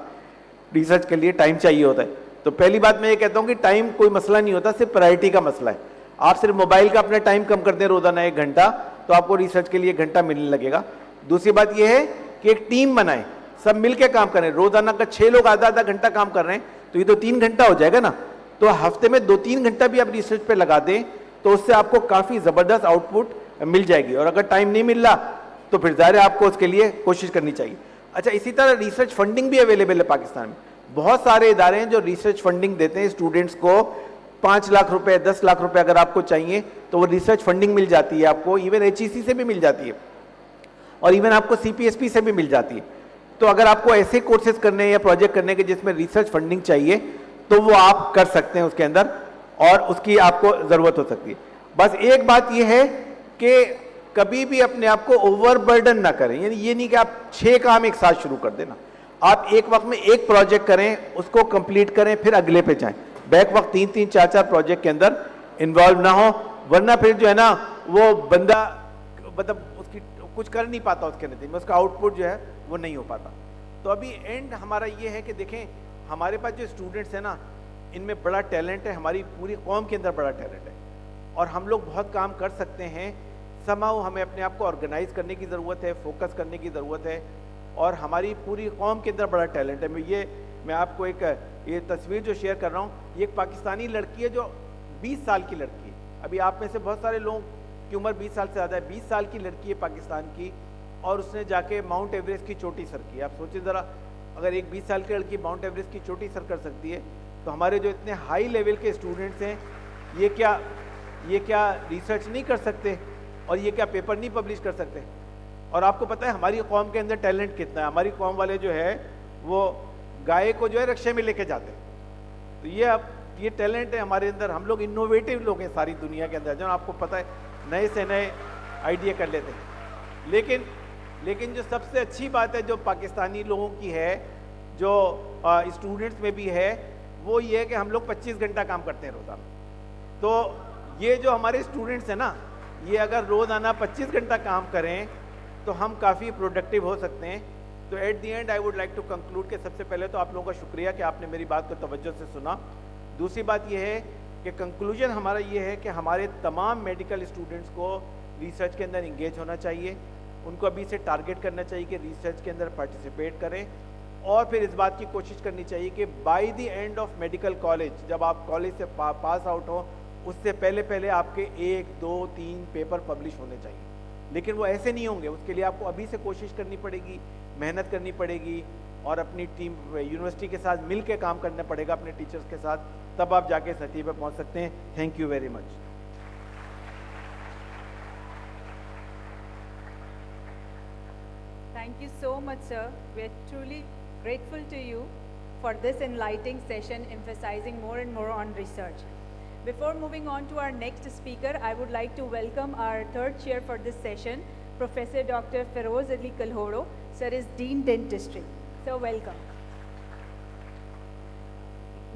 रिसर्च के लिए टाइम चाहिए होता है। तो पहली बात मैं ये कहता हूँ कि टाइम कोई मसला नहीं होता, सिर्फ प्रायोरिटी का मसला है। आप सिर्फ मोबाइल का अपना टाइम कम कर दें रोजाना 1 घंटा, तो आपको रिसर्च के लिए 1 घंटा मिलने लगेगा। दूसरी बात यह है कि एक टीम बनाएं, सब मिलकर काम करें। रोजाना का 6 लोग आधा घंटा काम कर रहे हैं तो ये तो 3 घंटा हो जाएगा ना। तो हफ्ते में 2-3 घंटा भी आप रिसर्च पे लगा दें तो उससे आपको काफी जबरदस्त आउटपुट मिल जाएगी। और अगर टाइम नहीं मिल रहा तो फिर ज़ाहिर है आपको उसके लिए कोशिश करनी चाहिए। अच्छा, इसी तरह रिसर्च फंडिंग भी अवेलेबल है पाकिस्तान में। बहुत सारे इदारे हैं जो रिसर्च फंडिंग देते हैं स्टूडेंट्स को। 5 लाख रुपए, 10 लाख रुपए अगर आपको चाहिए तो वो रिसर्च फंडिंग मिल जाती है आपको, इवन HEC से भी मिल जाती है, और इवन आपको CPSP से भी मिल जाती है। तो अगर आपको ऐसे कोर्सेज करने हैं या प्रोजेक्ट करने के जिसमें रिसर्च फंडिंग चाहिए तो वो आप कर सकते हैं उसके अंदर, और उसकी आपको ज़रूरत हो सकती है। बस एक बात यह है कि कभी भी अपने आप को ओवरबर्डन ना करें, यानी ये नहीं कि आप 6 काम एक साथ शुरू कर देना। आप एक वक्त में एक प्रोजेक्ट करें, उसको कंप्लीट करें, फिर अगले पे जाएं। बैक वक्त 3-3, 4-4 प्रोजेक्ट के अंदर इन्वॉल्व ना हो, वरना फिर जो है ना वो बंदा मतलब उसकी कुछ कर नहीं पाता, उसके नतीजे में उसका आउटपुट जो है वो नहीं हो पाता। तो अभी एंड हमारा ये है कि देखें हमारे पास जो स्टूडेंट्स हैं ना इनमें बड़ा टैलेंट है, हमारी पूरी कौम के अंदर बड़ा टैलेंट है और हम लोग बहुत काम कर सकते हैं। समाउ हमें अपने आप को ऑर्गेनाइज करने की ज़रूरत है, फोकस करने की ज़रूरत है, और हमारी पूरी कौम के अंदर बड़ा टैलेंट है। मैं आपको एक ये तस्वीर जो शेयर कर रहा हूँ, ये एक पाकिस्तानी लड़की है जो 20 साल की लड़की है। अभी आप में से बहुत सारे लोगों की उम्र 20 साल से ज़्यादा है। 20 साल की लड़की है पाकिस्तान की, और उसने जाके माउंट एवरेस्ट की चोटी सर की। आप सोचिए ज़रा, अगर एक 20 साल की लड़की माउंट एवरेस्ट की चोटी सर कर सकती है तो हमारे जो इतने हाई लेवल के स्टूडेंट्स हैं ये क्या रिसर्च नहीं कर सकते, और ये क्या पेपर नहीं पब्लिश कर सकते। और आपको पता है हमारी कौम के अंदर टैलेंट कितना है। हमारी कौम वाले जो है वो गाय को जो है रिक्शे में लेके जाते हैं। तो ये टैलेंट है हमारे अंदर। हम लोग इनोवेटिव लोग हैं सारी दुनिया के अंदर, जो आपको पता है नए से नए आइडिया कर लेते हैं। लेकिन जो सबसे अच्छी बात है जो पाकिस्तानी लोगों की है, जो स्टूडेंट्स में भी है, वो ये है कि हम लोग 25 घंटा काम करते हैं रोज़ाना। तो ये जो हमारे स्टूडेंट्स हैं ना, ये अगर रोज़ाना 25 घंटा काम करें तो हम काफ़ी प्रोडक्टिव हो सकते हैं। तो at the end I would like to conclude के सबसे पहले तो आप लोगों का शुक्रिया कि आपने मेरी बात को तवज्जो से सुना। दूसरी बात यह है कि कंक्लूजन हमारा ये है कि हमारे तमाम मेडिकल स्टूडेंट्स को रिसर्च के अंदर इंगेज होना चाहिए। उनको अभी से टारगेट करना चाहिए कि रिसर्च के अंदर पार्टिसिपेट करें, और फिर इस बात की कोशिश करनी चाहिए कि by the end of medical college, जब आप कॉलेज से पास आउट हो उससे पहले आपके 1, 2, 3 पेपर पब्लिश होने चाहिए। लेकिन वो ऐसे नहीं होंगे, उसके लिए आपको अभी से कोशिश करनी पड़ेगी, मेहनत करनी पड़ेगी, और अपनी टीम यूनिवर्सिटी के साथ मिल के काम करना पड़ेगा, अपने टीचर्स के साथ, तब आप जाके इस नतीजे पर पहुँच सकते हैं। Thank you very much. Thank you so much, sir. We are truly grateful to you for this enlightening session emphasizing more and more on research. Before moving on to our next speaker, I would like to welcome our third chair for this session, Professor Dr. Feroz Ali Kalhoro. Sir is Dean Dentistry. So welcome.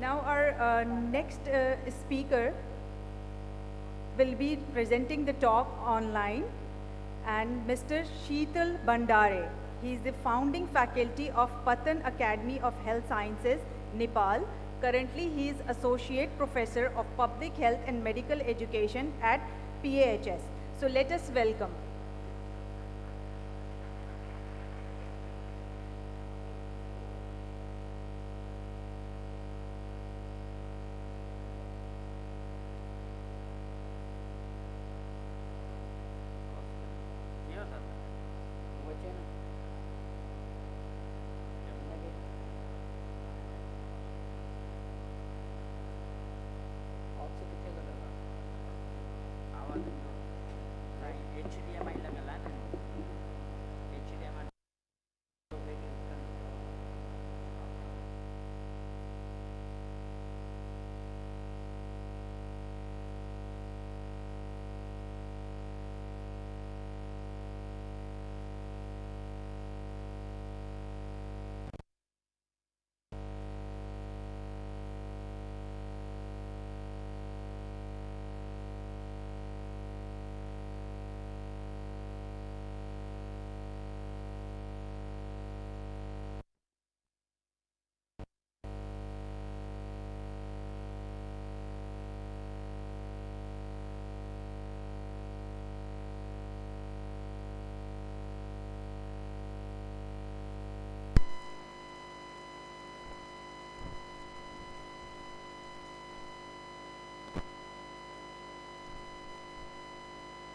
Now our next speaker will be presenting the talk online, and Mr. Sheetal Bandare. He is the founding faculty of Patan Academy of Health Sciences, Nepal. Currently, he is Associate Professor of Public Health and Medical Education at PAHS. So let us welcome.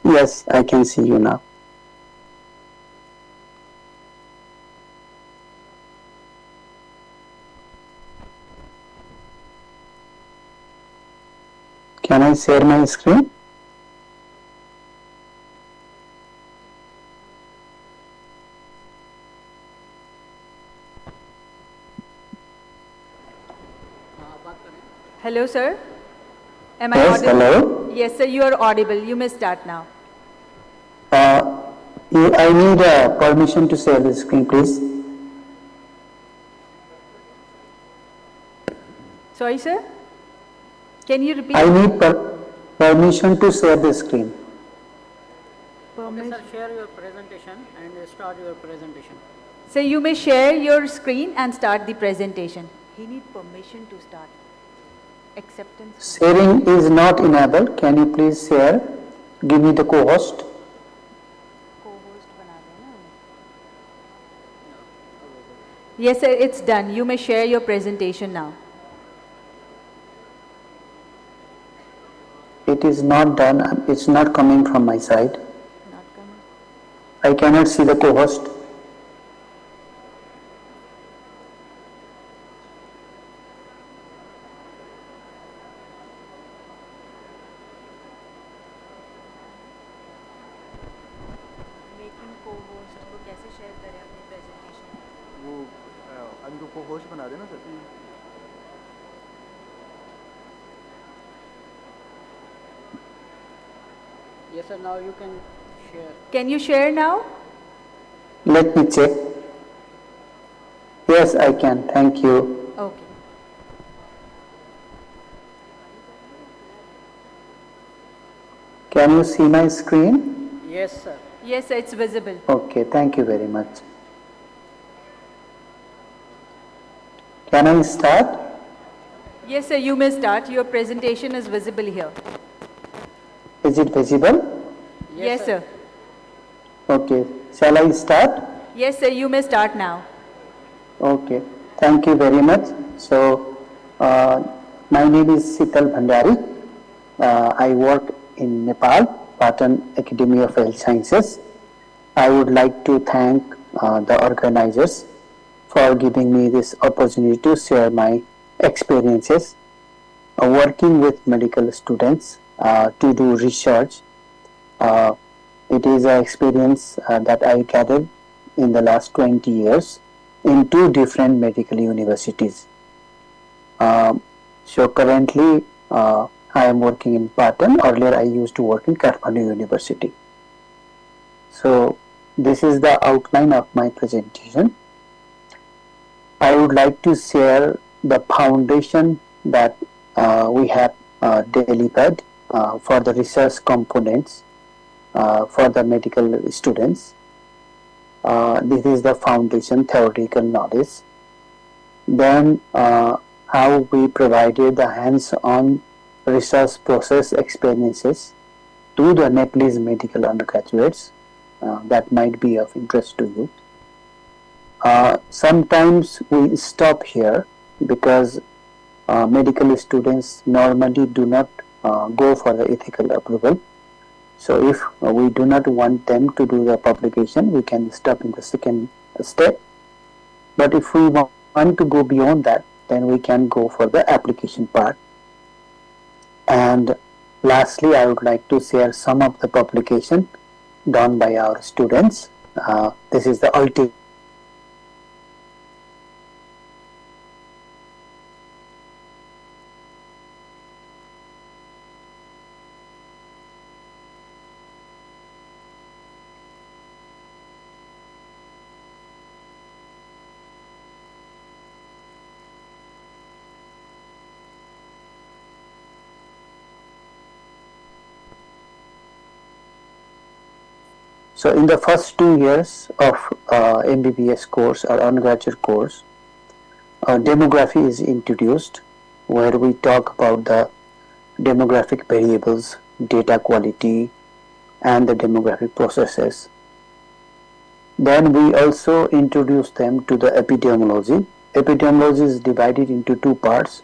Yes, I can see you now. Can I share my screen? Hello, sir. Am I Yes, audible? hello. Yes, sir, you are audible. You may start now. I need permission to share the screen, please. Sorry, sir? Can you repeat? I need permission to share the screen. Okay, sir, share your presentation and start your presentation. So you may share your screen and start the presentation. He needs permission to start. Acceptance. Sharing is not enabled. Can you please share? Give me the co-host. Co-host बना देना. Yes, sir, it's done. You may share your presentation now. It is not done. It's not coming from my side. Not coming. I cannot see the co-host. Making co-host वो कैसे share करें अपनी presentation? वो अंदर को host बना देना sir. Yes, sir, now you can share. Can you share now? Let me check. Yes, I can. Thank you. Okay. Can you see my screen? Yes, sir. Yes, sir, it's visible. Okay, thank you very much. Can I start? Yes, sir, you may start. Your presentation is visible here. Is it visible? Yes, sir. Okay. Shall I start? Yes, sir, you may start now. Okay. Thank you very much. So, my name is Sital Bhandari. I work in Nepal, Patan Academy of Health Sciences. I would like to thank the organizers for giving me this opportunity to share my experiences working with medical students to do research. It is an experience that I gathered in the last 20 years in two different medical universities. So currently I am working in Patan. Earlier I used to work in Kathmandu University. So this is the outline of my presentation. I would like to share the foundation that we have delivered for the research components for the medical students. This is the foundation theoretical knowledge. Then how we provided the hands-on research process experiences to the Nepalese medical undergraduates that might be of interest to you. Sometimes we stop here because medical students normally do not go for the ethical approval. So if we do not want them to do the publication, we can stop in the second step. But if we want to go beyond that, then we can go for the application part. And lastly, I would like to share some of the publication done by our students. This is the ultimate. So in the first 2 years of MBBS course or undergraduate course, demography is introduced, where we talk about the demographic variables, data quality, and the demographic processes. Then we also introduce them to the epidemiology. Epidemiology is divided into two parts,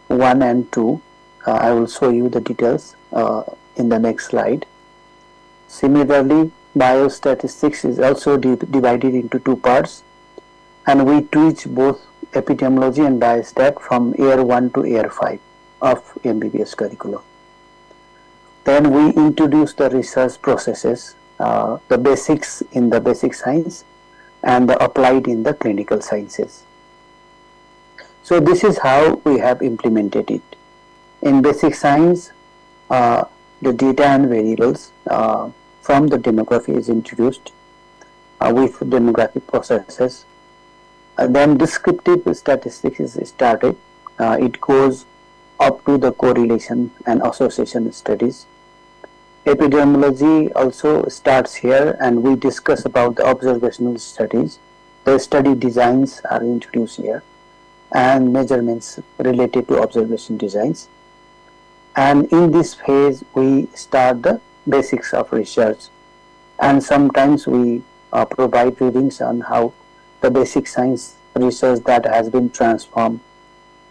1 and 2. I will show you the details in the next slide. Similarly, biostatistics is also divided into two parts, and we teach both epidemiology and biostat from year 1 to year 5 of MBBS curriculum. Then we introduce the research processes, the basics in the basic science and the applied in the clinical sciences. So this is how we have implemented it. In basic science, the data and variables from the demography is introduced with demographic processes. Then descriptive statistics is started. It goes up to the correlation and association studies. Epidemiology also starts here, and we discuss about the observational studies. The study designs are introduced here and measurements related to observation designs. And in this phase, we start the basics of research, and sometimes we provide readings on how the basic science research that has been transformed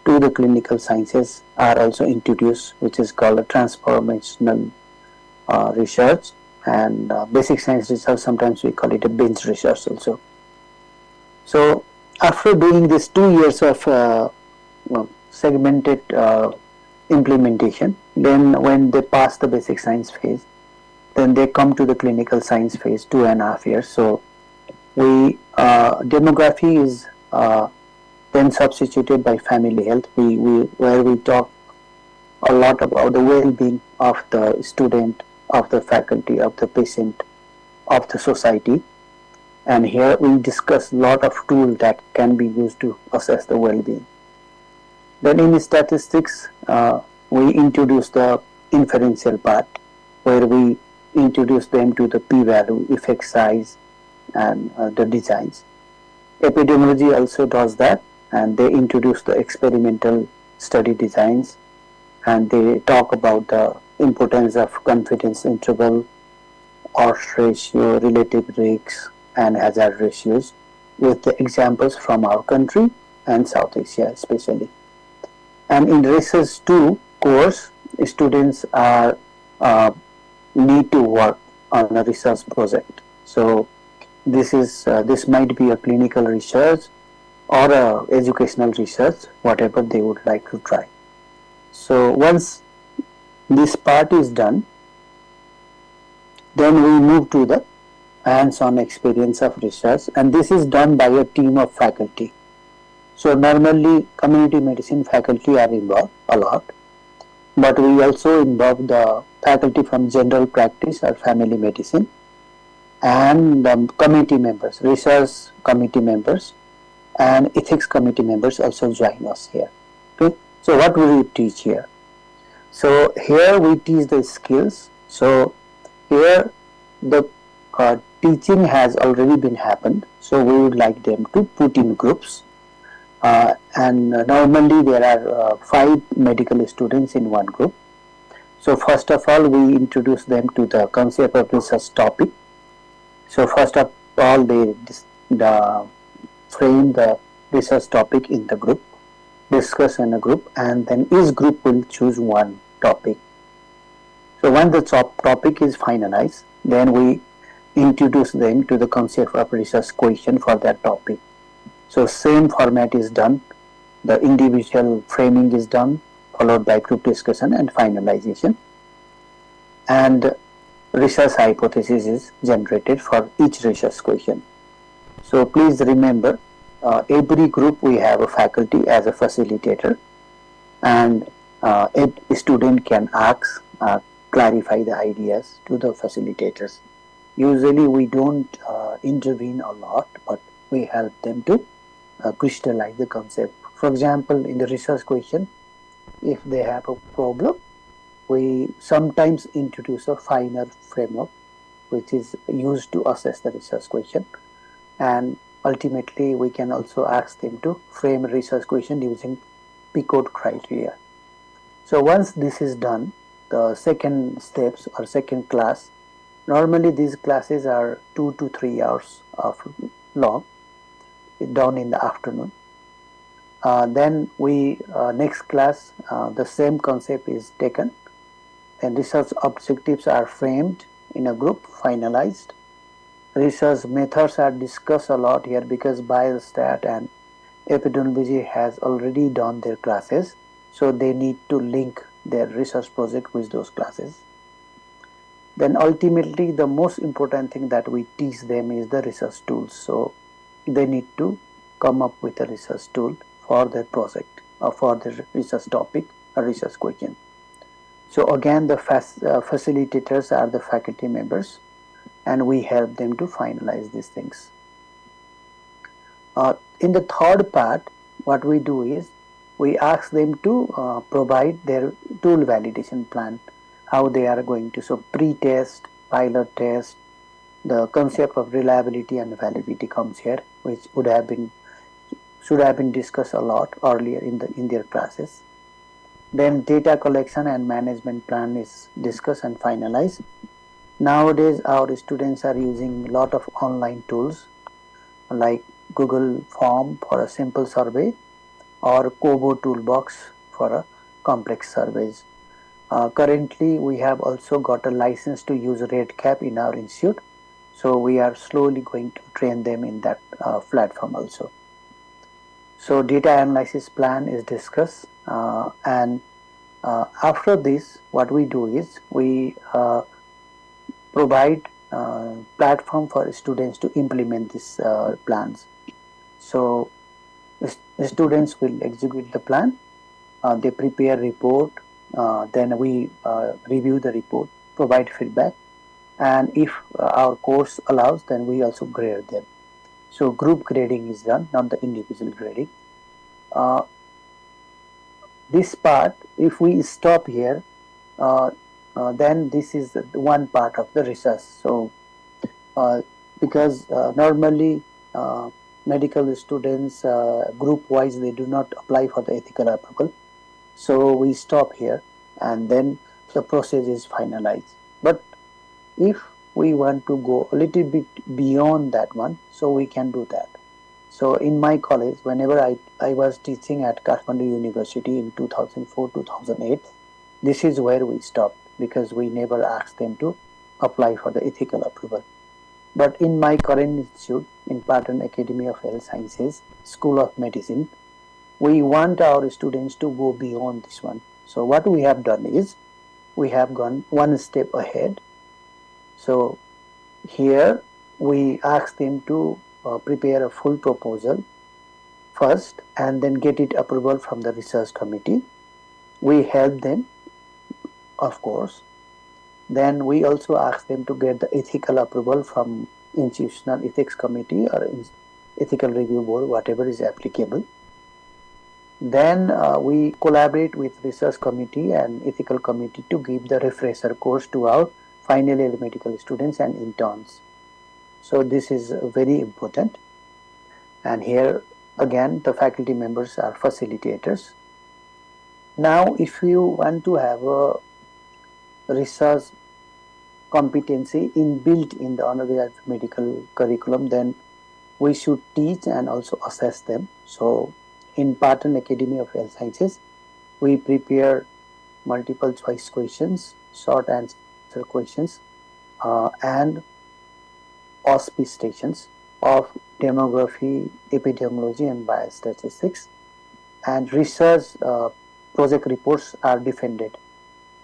to the clinical sciences are also introduced, which is called a transformational research. And basic science research, sometimes we call it a bench research also. So after doing this 2 years of segmented implementation, then when they pass the basic science phase, then they come to the clinical science phase, 2.5 years. So we demography is then substituted by family health, where we talk a lot about the well-being of the student, of the faculty, of the patient, of the society. And here we discuss a lot of tools that can be used to assess the well-being. Then in statistics, we introduce the inferential part, where we introduce them to the p-value, effect size, and the designs. Epidemiology also does that, and they introduce the experimental study designs, and they talk about the importance of confidence interval, odds ratio, relative risks, and hazard ratios, with the examples from our country and South Asia especially. And in research 2 course, students are need to work on a research project. So this might be a clinical research or a educational research, whatever they would like to try. So once this part is done, then we move to the hands-on experience of research, and this is done by a team of faculty. So normally community medicine faculty are involved a lot, but we also involve the faculty from general practice or family medicine, and committee members, research committee members, and ethics committee members also join us here. Okay, so what will we teach here? So here we teach the skills. So here the teaching has already been happened, so we would like them to put in groups, and normally there are 5 medical students in one group. So first of all, we introduce them to the concept of research topic. So first of all, they frame the research topic in the group, discuss in a group, and then each group will choose one topic. So when the topic is finalized, then we introduce them to the concept of research question for that topic. So same format is done, the individual framing is done, followed by group discussion and finalization, and research hypothesis is generated for each research question. So please remember, every group we have a faculty as a facilitator, and a student can ask, clarify the ideas to the facilitators. Usually we don't intervene a lot, but we help them to crystallize the concept. For example, in the research question, if they have a problem, we sometimes introduce a finer framework which is used to assess the research question, and ultimately we can also ask them to frame a research question using P-code criteria. So once this is done, the second steps or second class, normally these classes are 2 to 3 hours of long, done in the afternoon. Then we next class, the same concept is taken, and research objectives are framed in a group, finalized. Research methods are discussed a lot here because biostat and epidemiology has already done their classes, so they need to link their research project with those classes. Then ultimately the most important thing that we teach them is the research tools. So they need to come up with a research tool for their project or for their research topic or research question. So again, the facilitators are the faculty members, and we help them to finalize these things. In the third part, what we do is we ask them to provide their tool validation plan, how they are going to, so pre-test, pilot test, the concept of reliability and validity comes here, which should have been discussed a lot earlier in their classes. Then data collection and management plan is discussed and finalized. Nowadays, our students are using a lot of online tools like Google Form for a simple survey or Kobo Toolbox for a complex surveys. Currently, we have also got a license to use RedCap in our institute, so we are slowly going to train them in that platform also. So data analysis plan is discussed, and after this, what we do is we provide platform for students to implement these plans. So the students will execute the plan, they prepare report, then we review the report, provide feedback, and if our course allows, then we also grade them. So group grading is done, not the individual grading. This part, if we stop here, then this is one part of the research. So because normally medical students group wise, they do not apply for the ethical approval, so we stop here and then the process is finalized. But if we want to go a little bit beyond that one, so we can do that. So in my college, whenever I was teaching at Kathmandu University in 2004-2008, this is where we stopped, because we never asked them to apply for the ethical approval. But in my current institute, in Pathan Academy of Health Sciences, School of Medicine, we want our students to go beyond this one. So what we have done is, we have gone one step ahead. So here we ask them to prepare a full proposal first and then get it approval from the research committee. We help them, of course. Then we also ask them to get the ethical approval from institutional ethics committee or ethical review board, whatever is applicable. Then we collaborate with research committee and ethical committee to give the refresher course to our final year medical students and interns. So this is very important. And here again, the faculty members are facilitators. Now, if you want to have a research competency inbuilt in the undergraduate medical curriculum, then we should teach and also assess them. So in Pathan Academy of Health Sciences, we prepare multiple choice questions, short answer questions, and auspice stations of demography, epidemiology, and biostatistics. And research project reports are defended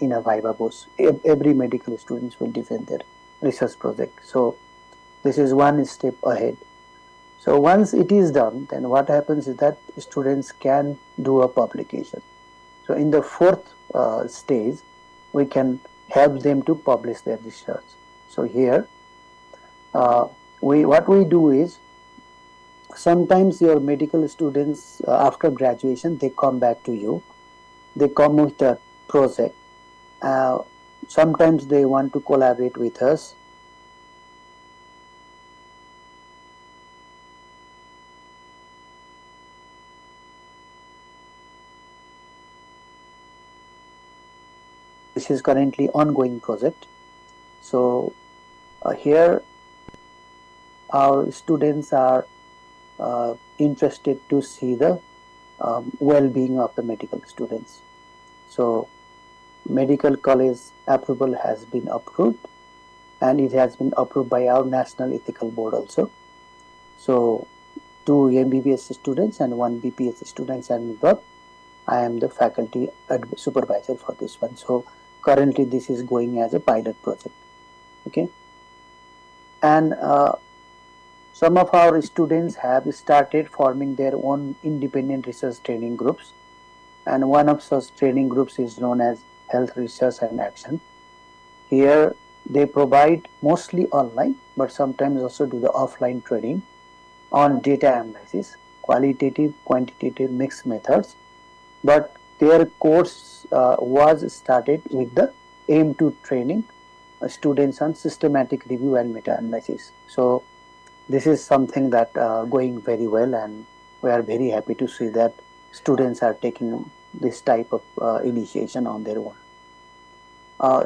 in a viva voce. Every medical students will defend their research project. So this is one step ahead. So once it is done, then what happens is that students can do a publication. So in the fourth stage, we can help them to publish their research. So here, what we do is, sometimes your medical students after graduation, they come back to you, they come with a project. Sometimes they want to collaborate with us. This is currently ongoing project. So here our students are interested to see the well-being of the medical students. So medical college approval has been approved, and it has been approved by our National Ethical Board also. So 2 MBBS students and 1 BPS students are involved. I am the faculty supervisor for this one. So currently this is going as a pilot project. Okay. And some of our students have started forming their own independent research training groups. And one of such training groups is known as Health Research and Action. Here they provide mostly online, but sometimes also do the offline training on data analysis, qualitative, quantitative mixed methods. But their course was started with the aim to training students on systematic review and meta-analysis. So this is something that going very well, and we are very happy to see that students are taking this type of initiation on their own.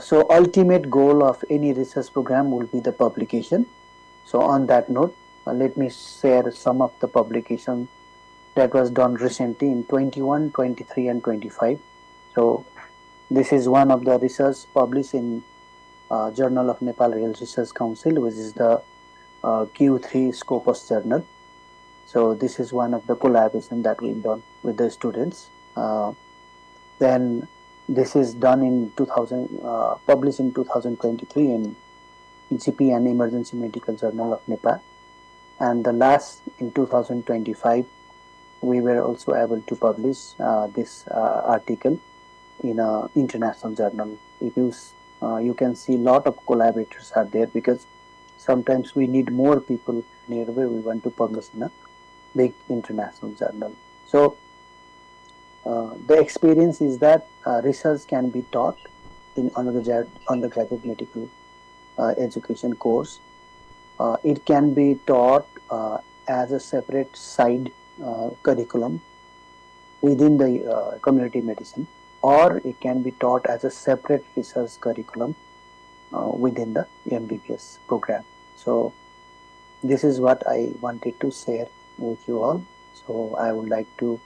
So ultimate goal of any research program will be the publication. So on that note, let me share some of the publication that was done recently in 21, 23 and 25. So this is one of the research published in Journal of Nepal Health Research Council, which is the Q3 Scopus journal. So this is one of the collaboration that we've done with the students. Then this is done in published in 2023 in GP and Emergency Medical Journal of Nepal. And the last in 2025, we were also able to publish this article in an international journal. If you can see a lot of collaborators are there, because sometimes we need more people nearby. We want to publish in a big international journal. So the experience is that research can be taught in undergraduate medical education course. It can be taught as a separate side curriculum within the community medicine, or it can be taught as a separate research curriculum within the MBBS program. So this is what I wanted to share with you all. So I would like to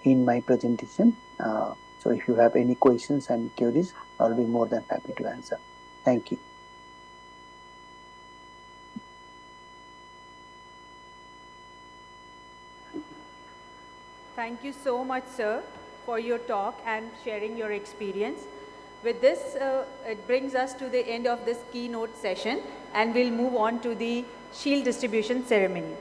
end my presentation. So if you have any questions and queries, I'll be more than happy to answer. Thank you. Thank you so much, sir, for your talk and sharing your experience. With this, it brings us to the end of this keynote session, and we'll move on to the shield distribution ceremony.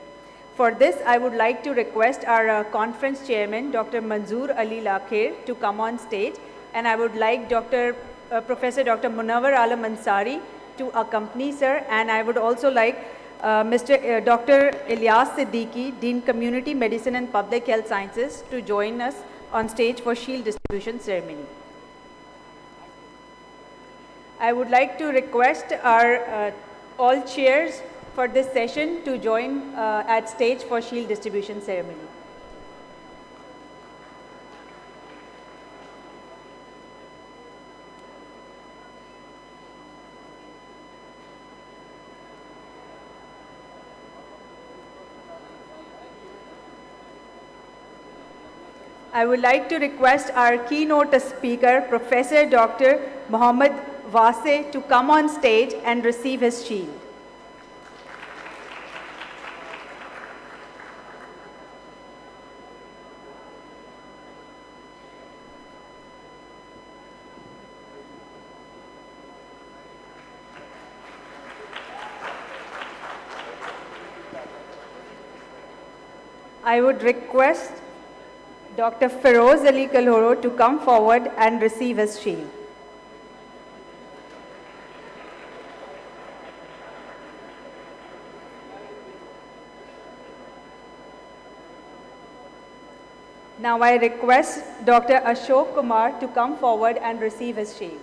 For this, I would like to request our conference chairman, Dr. Manzoor Ali Lateef, to come on stage, and I would like Professor Dr. Munawar Alam Ansari to accompany sir, and I would also like Dr. Ilyas Siddiqui, Dean Community Medicine and Public Health Sciences, to join us on stage for shield distribution ceremony. I would like to request our all chairs for this session to join at stage for shield distribution ceremony. I would like to request our keynote speaker, Professor Dr. Mohammad Wase, to come on stage and receive his shield. I would request Dr. Feroz Ali Kalhoro to come forward and receive his shield. Now I request Dr. Ashok Kumar to come forward and receive his shield.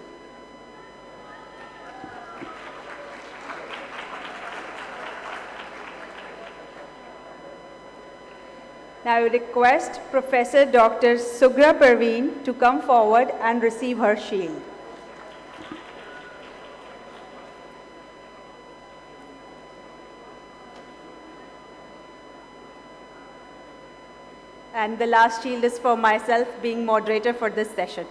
Now I request Professor Dr. Sugra Parveen to come forward and receive her shield. And the last shield is for myself, being moderator for this session.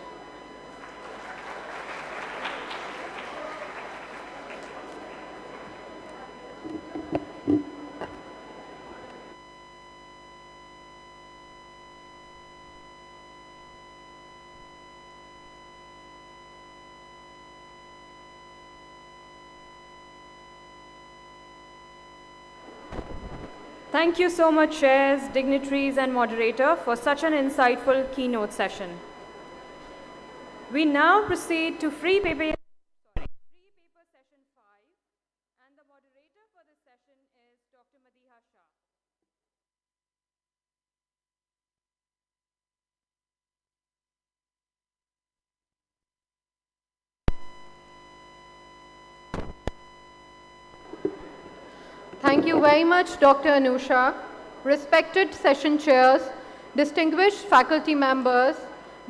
Thank you so much, chairs, dignitaries, and moderator for such an insightful keynote session. We now proceed to free paper session 5, and the moderator for this session is Dr. Madiha Shah. Thank you very much, Dr. Anusha. Respected session chairs, distinguished faculty members,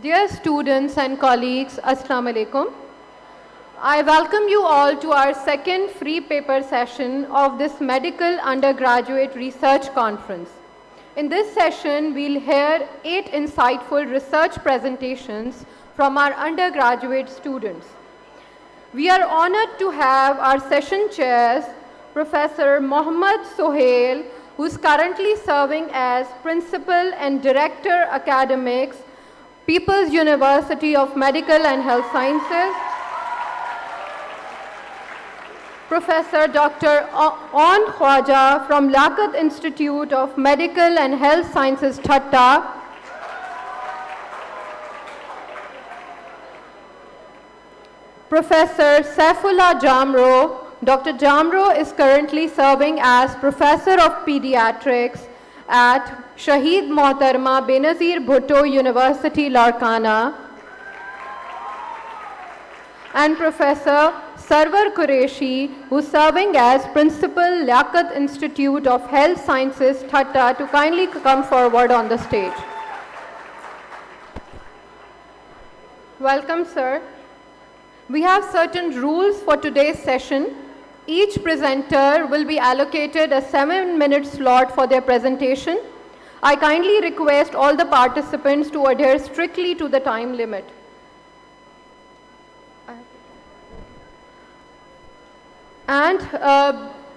dear students and colleagues, Assalamu alaikum. I welcome you all to our second free paper session of this medical undergraduate research conference. In this session, we'll hear 8 insightful research presentations from our undergraduate students. We are honored to have our session chairs, Professor Mohammad Sohail, who is currently serving as Principal and Director Academics, People's University of Medical and Health Sciences, Professor Dr. On Khwaja from Liaquat Institute of Medical and Health Sciences, Thatta, Professor Saifullah Jamro. Dr. Jamro is currently serving as Professor of Pediatrics at Shaheed Mohtarma Benazir Bhutto University, Larkana, and Professor Sarwar Qureshi, who is serving as Principal, Liaquat Institute of Health Sciences, Thatta, to kindly come forward on the stage. Welcome, sir. We have certain rules for today's session. Each presenter will be allocated a 7-minute slot for their presentation. I kindly request all the participants to adhere strictly to the time limit. And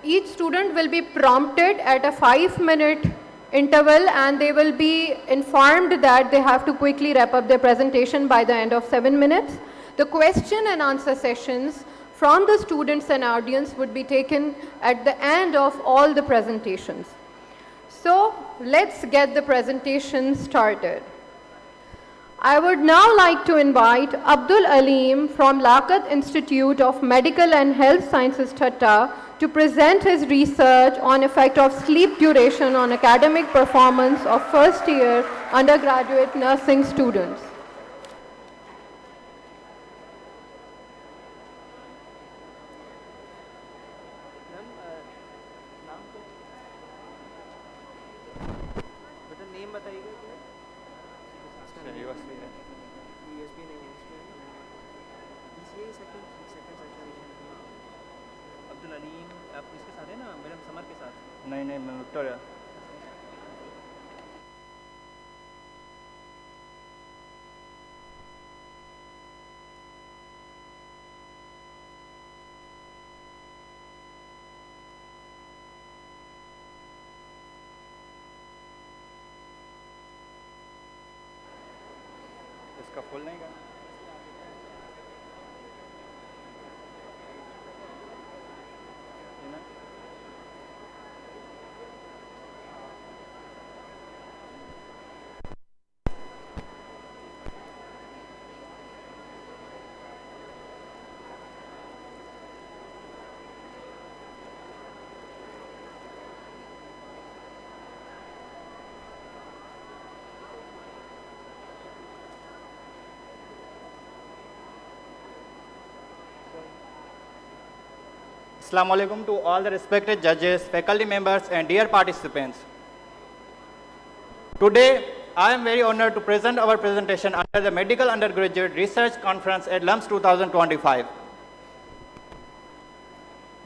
each student will be prompted at a 5-minute interval, and they will be informed that they have to quickly wrap up their presentation by the end of 7 minutes. The question and answer sessions from the students and audience would be taken at the end of all the presentations. So let's get the presentation started. I would now like to invite Abdul Aleem from Liaquat Institute of Medical and Health Sciences, Thatta, to present his research on effect of sleep duration on academic performance of first-year undergraduate nursing students. नहीं मैं Victoria इसका full नहीं का Assalamu alaikum to all the respected judges, faculty members, and dear participants. Today, I am very honored to present our presentation under the Medical Undergraduate Research Conference at LUMS 2025.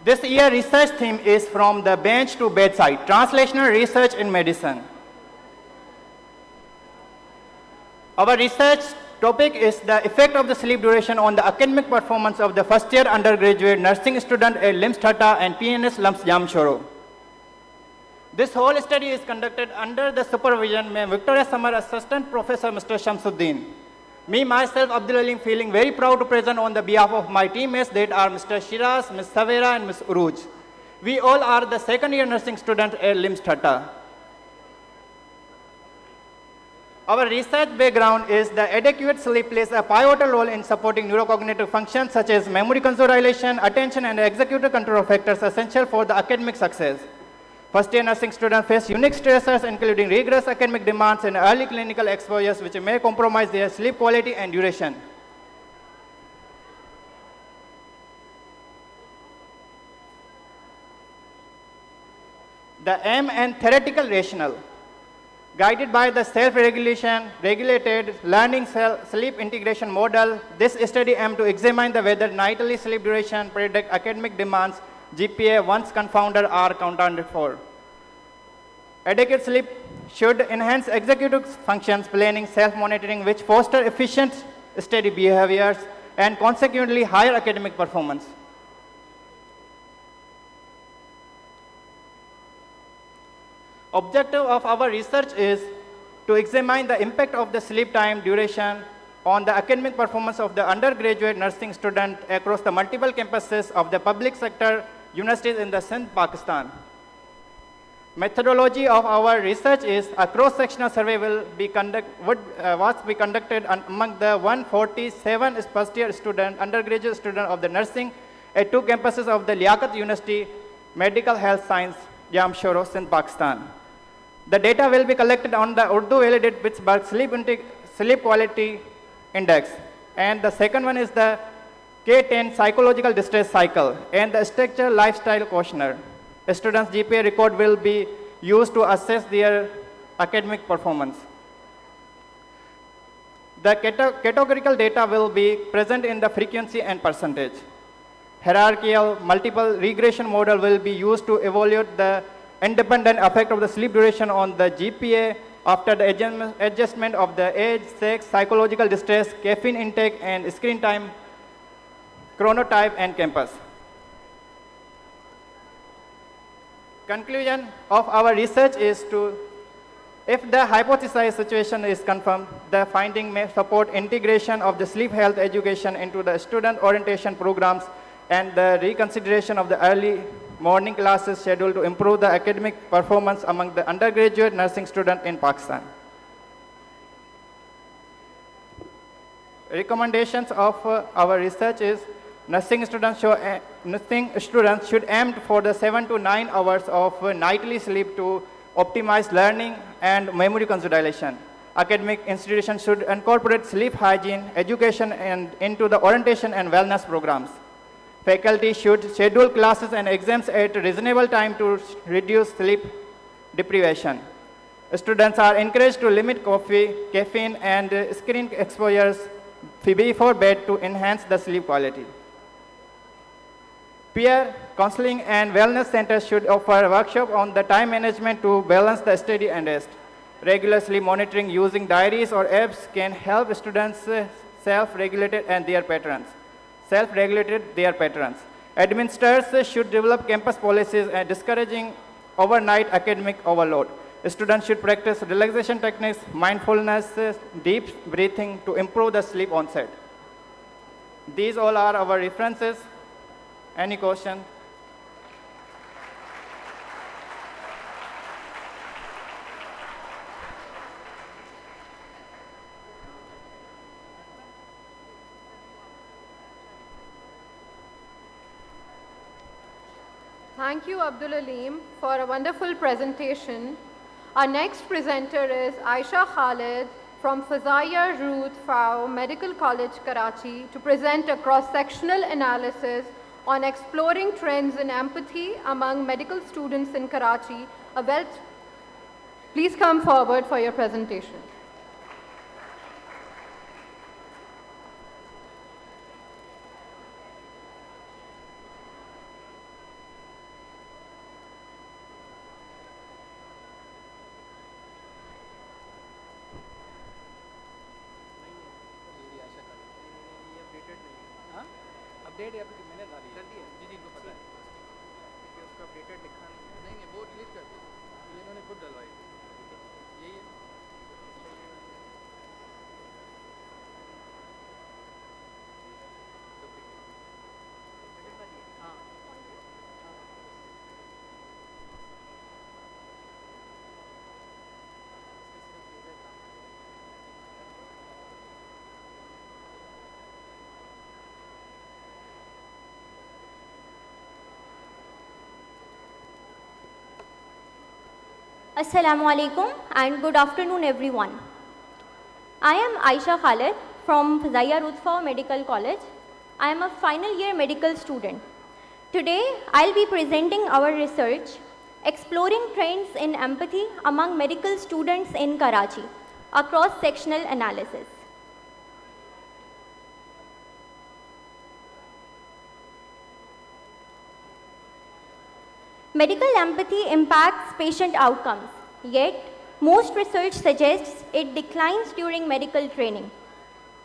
This year's research theme is From the Bench to Bedside, Translational Research in Medicine. Our research topic is the effect of the sleep duration on the academic performance of the first-year undergraduate nursing student at LIMS Thatta and PNS LUMS Jamshoro. This whole study is conducted under the supervision of Victoria Summer Assistant Professor Mr. Shamsuddin. Me, myself, Abdul Aleem, feeling very proud to present on the behalf of my teammates that are Mr. Shiraz, Ms. Savera, and Ms. Uruj. We all are the second year nursing students at LIMS Thata. Our research background is that adequate sleep plays a pivotal role in supporting neurocognitive functions such as memory consolidation, attention, and executive control factors essential for the academic success. First-year nursing students face unique stressors including rigorous academic demands and early clinical exposures which may compromise their sleep quality and duration. The aim and theoretical rationale. Guided by the self-regulation, regulated learning sleep integration model, this study aimed to examine whether nightly sleep duration predict academic demands, GPA once confounded are accounted for. Adequate sleep should enhance executive functions, planning, self-monitoring, which foster efficient study behaviors and consequently higher academic performance. Objective of our research is to examine the impact of the sleep time duration on the academic performance of the undergraduate nursing student across the multiple campuses of the public sector universities in the Sindh, Pakistan. Methodology of our research is a cross-sectional survey was be conducted among the 147 first-year undergraduate students of the nursing at 2 campuses of the Liaquat University Medical Health Science, Jamshoro, Sindh, Pakistan. The data will be collected on the Urdu validated Pittsburgh Sleep Quality Index. And the second one is the K10 Psychological Distress Cycle and the Structure Lifestyle Questionnaire. A student's GPA record will be used to assess their academic performance. The categorical data will be present in the frequency and percentage. Hierarchical multiple regression model will be used to evaluate the independent effect of the sleep duration on the GPA after the adjustment of the age, sex, psychological distress, caffeine intake, and screen time, chronotype, and campus. Conclusion of our research is if the hypothesized situation is confirmed, the finding may support integration of the sleep health education into the student orientation programs and the reconsideration of the early morning classes scheduled to improve the academic performance among the undergraduate nursing students in Pakistan. Recommendations of our research is nursing students should aim for the 7 to 9 hours of nightly sleep to optimize learning and memory consolidation. Academic institutions should incorporate sleep hygiene, education, and into the orientation and wellness programs. Faculty should schedule classes and exams at a reasonable time to reduce sleep deprivation. Students are encouraged to limit coffee, caffeine, and screen exposures before bed to enhance the sleep quality. Peer counseling and wellness centers should offer a workshop on the time management to balance the study and rest. Regular sleep monitoring using diaries or apps can help students self-regulate their patterns. Administrators should develop campus policies and discouraging overnight academic overload. Students should practice relaxation techniques, mindfulness, deep breathing to improve the sleep onset. These all are our references. Any question? Thank you, Abdul Aleem, for a wonderful presentation. Our next presenter is Aisha Khalid from Fazaya Ruth Fao Medical College, Karachi, to present a cross-sectional analysis on exploring trends in empathy among medical students in Karachi. Please come forward for your presentation. Update या फिर मैंने कर दिया जी जी इनको पता है कि उसको अपडेटेड लिखा नहीं नहीं वो डिलीट कर दिया इन्होंने खुद डलवाई यही है हाँ Assalamu alaikum and good afternoon everyone. I am Aisha Khalid from Fazaiya Rutfa Medical College. I am a final year medical student. Today I'll be presenting our research exploring trends in empathy among medical students in Karachi, a cross-sectional analysis. Medical empathy impacts patient outcomes, yet most research suggests it declines during medical training.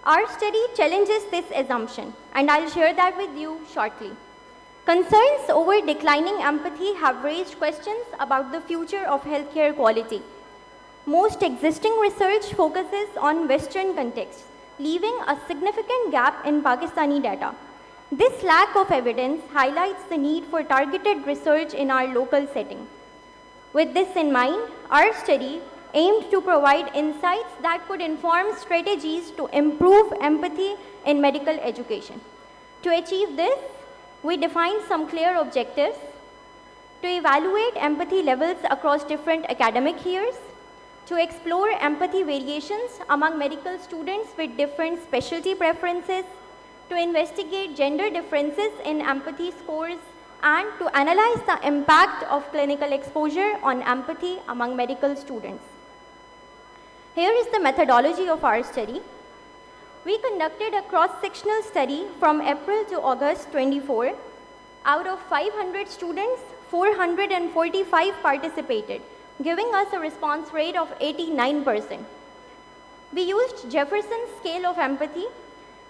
Our study challenges this assumption, and I'll share that with you shortly. Concerns over declining empathy have raised questions about the future of healthcare quality. Most existing research focuses on Western contexts, leaving a significant gap in Pakistani data. This lack of evidence highlights the need for targeted research in our local setting. With this in mind, our study aimed to provide insights that could inform strategies to improve empathy in medical education. To achieve this, we defined some clear objectives: to evaluate empathy levels across different academic years, to explore empathy variations among medical students with different specialty preferences, to investigate gender differences in empathy scores, and to analyze the impact of clinical exposure on empathy among medical students. Here is the methodology of our study. We conducted a cross-sectional study from April to August 24. Out of 500 students, 445 participated, giving us a response rate of 89%. We used Jefferson's scale of empathy,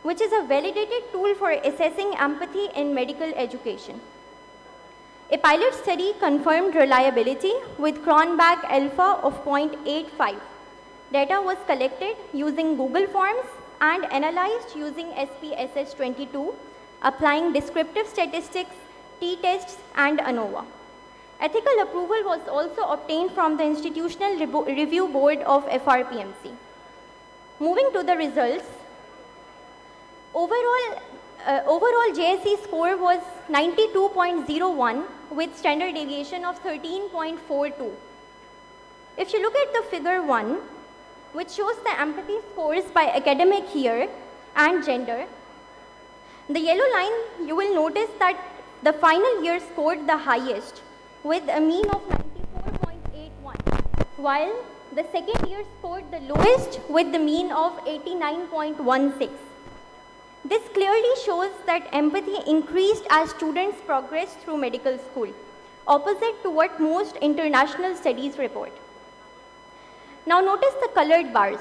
which is a validated tool for assessing empathy in medical education. A pilot study confirmed reliability with Cronbach alpha of 0.85. Data was collected using Google Forms and analyzed using SPSS 22, applying descriptive statistics, t-tests, and ANOVA. Ethical approval was also obtained from the Institutional Review Board of FRPMC. Moving to the results, overall JSE score was 92.01 with standard deviation of 13.42. If you look at the figure 1, which shows the empathy scores by academic year and gender, the yellow line, you will notice that the final year scored the highest with a mean of 94.81, while the second year scored the lowest with the mean of 89.16. This clearly shows that empathy increased as students progressed through medical school, opposite to what most international studies report. Now notice the colored bars.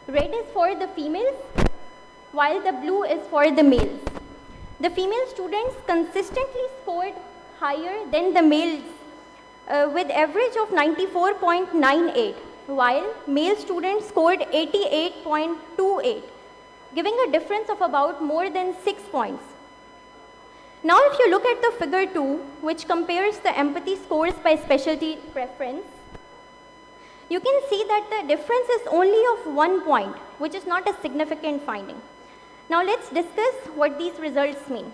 Red is for the females, while the blue is for the males. The female students consistently scored higher than the males with average of 94.98, while male students scored 88.28. Giving a difference of about more than 6 points. Now if you look at the figure 2, which compares the empathy scores by specialty preference, you can see that the difference is only of 1 point, which is not a significant finding. Now let's discuss what these results mean.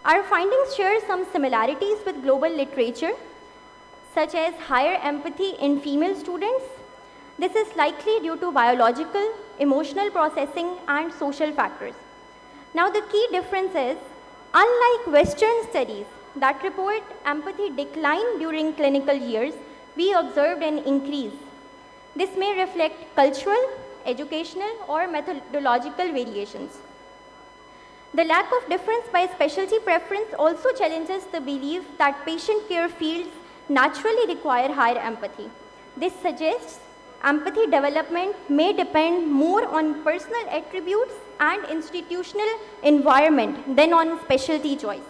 Our findings share some similarities with global literature, such as higher empathy in female students. This is likely due to biological, emotional processing, and social factors. Now the key difference is, unlike Western studies that report empathy decline during clinical years, we observed an increase. This may reflect cultural, educational, or methodological variations. The lack of difference by specialty preference also challenges the belief that patient care fields naturally require higher empathy. This suggests empathy development may depend more on personal attributes and institutional environment than on specialty choice.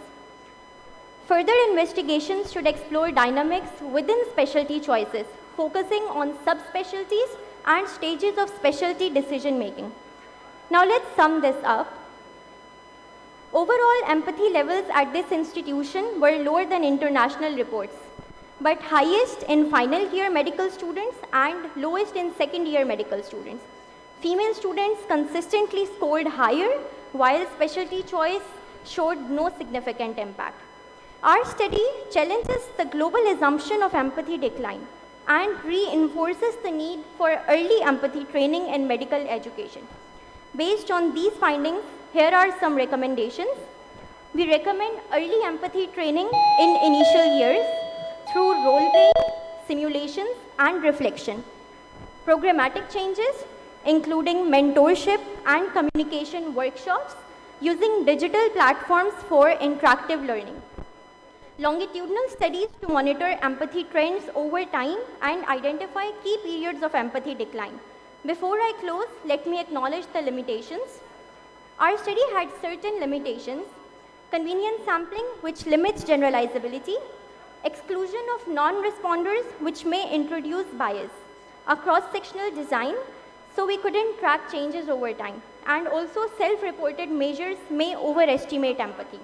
Further investigations should explore dynamics within specialty choices, focusing on subspecialties and stages of specialty decision making. Now let's sum this up. Overall empathy levels at this institution were lower than international reports, but highest in final year medical students and lowest in second year medical students. Female students consistently scored higher, while specialty choice showed no significant impact. Our study challenges the global assumption of empathy decline and reinforces the need for early empathy training in medical education. Based on these findings, here are some recommendations. We recommend early empathy training in initial years through role-playing, simulations, and reflection. Programmatic changes, including mentorship and communication workshops, using digital platforms for interactive learning. Longitudinal studies to monitor empathy trends over time and identify key periods of empathy decline. Before I close, let me acknowledge the limitations. Our study had certain limitations: convenience sampling, which limits generalizability; exclusion of non-responders, which may introduce bias; a cross-sectional design, so we couldn't track changes over time; and also self-reported measures may overestimate empathy.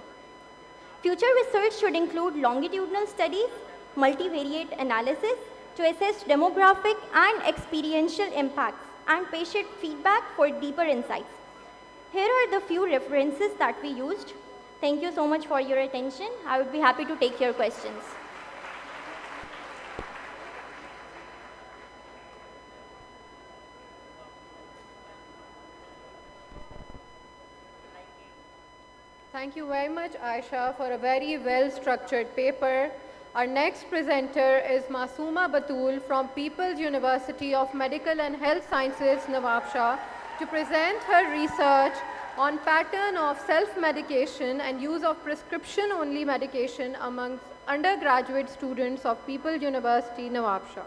Future research should include longitudinal studies, multivariate analysis to assess demographic and experiential impacts, and patient feedback for deeper insights. Here are the few references that we used. Thank you so much for your attention. I would be happy to take your questions. Thank you very much, Aisha, for a very well-structured paper. Our next presenter is Masooma Batul from People's University of Medical and Health Sciences, Nawabshah, to present her research on pattern of self-medication and use of prescription-only medication amongst undergraduate students of People's University, Nawabshah.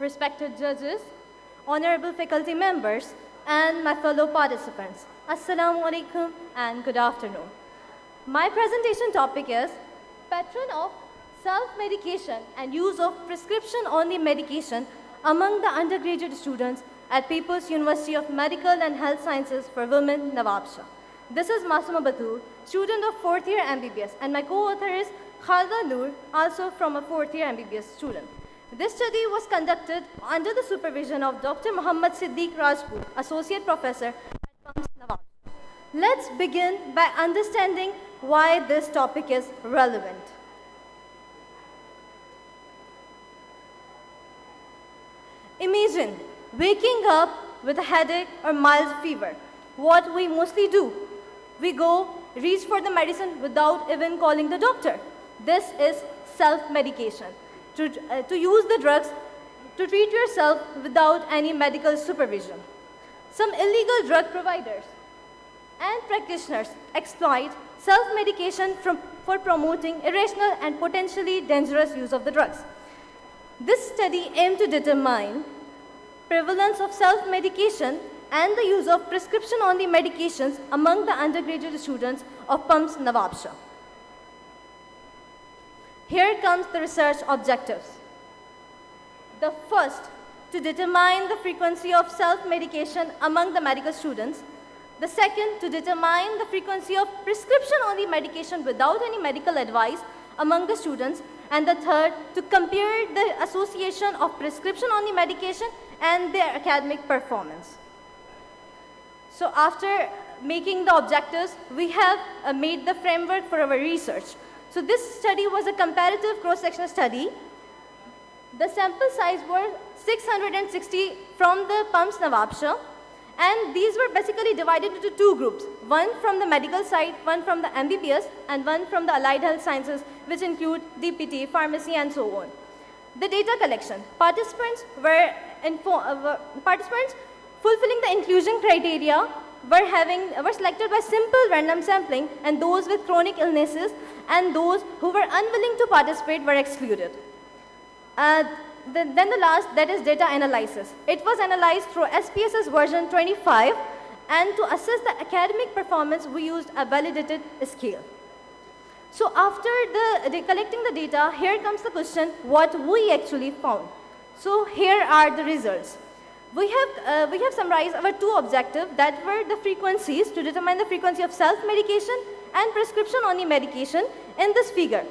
Respected judges, honorable faculty members, and my fellow participants, Assalamu alaikum and good afternoon. My presentation topic is pattern of self-medication and use of prescription-only medication among the undergraduate students at People's University of Medical and Health Sciences for Women, Nawabshah. This is Masooma Batul, student of 4th year MBBS, and my co-author is Khalda Noor, also from a 4th year MBBS student. This study was conducted under the supervision of Dr. Muhammad Siddiq Rajput, Associate Professor at PUMS, Nawabshah. Let's begin by understanding why this topic is relevant. Imagine waking up with a headache or mild fever. What we mostly do, we go reach for the medicine without even calling the doctor. This is self-medication. To use the drugs to treat yourself without any medical supervision. Some illegal drug providers and practitioners exploit self-medication for promoting irrational and potentially dangerous use of the drugs. This study aimed to determine prevalence of self-medication and the use of prescription-only medications among the undergraduate students of PUMS, Nawabshah. Here comes the research objectives. The first, to determine the frequency of self-medication among the medical students. The second, to determine the frequency of prescription-only medication without any medical advice among the students. And the third, to compare the association of prescription-only medication and their academic performance. So after making the objectives, we have made the framework for our research. So this study was a comparative cross-sectional study. The sample size were 660 from the PUMS, Nawabshah, and these were basically divided into two groups, one from the medical side, one from the MBBS, and one from the allied health sciences, which include DPT, pharmacy, and so on. The data collection. Participants fulfilling the inclusion criteria were selected by simple random sampling, and those with chronic illnesses and those who were unwilling to participate were excluded. Then the last, that is data analysis. It was analyzed through SPSS version 25, and to assess the academic performance, we used a validated scale. So after collecting the data, here comes the question, what we actually found. So here are the results. We have summarized our two objectives, that were the frequencies, to determine the frequency of self-medication and prescription-only medication in this figure.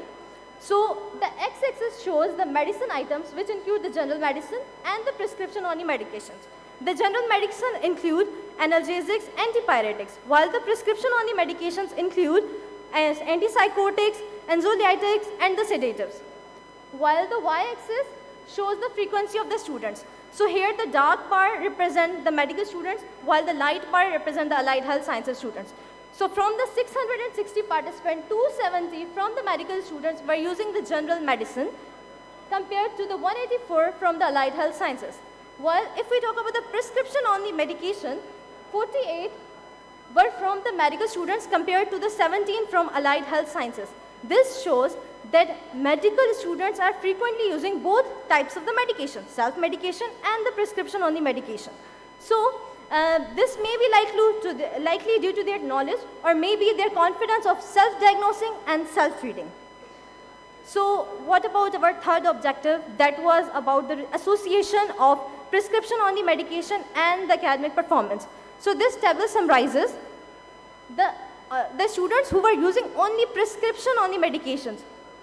So the x-axis shows the medicine items, which include the general medicine and the prescription-only medications. The general medicine include analgesics, antipyretics, while the prescription-only medications include antipsychotics, anxiolytics, and the sedatives. While the y-axis shows the frequency of the students. So here the dark bar represents the medical students, while the light bar represents the allied health sciences students. So from the 660 participants, 270 from the medical students were using the general medicine, compared to the 184 from the allied health sciences. While if we talk about the prescription-only medication, 48 were from the medical students compared to the 17 from allied health sciences. This shows that medical students are frequently using both types of the medication, self-medication and the prescription-only medication. So this may be likely due to their knowledge, or maybe their confidence of self-diagnosing and self-treating. So what about our third objective? That was about the association of prescription-only medication and the academic performance. So this table summarizes the students who were using only prescription-only medications.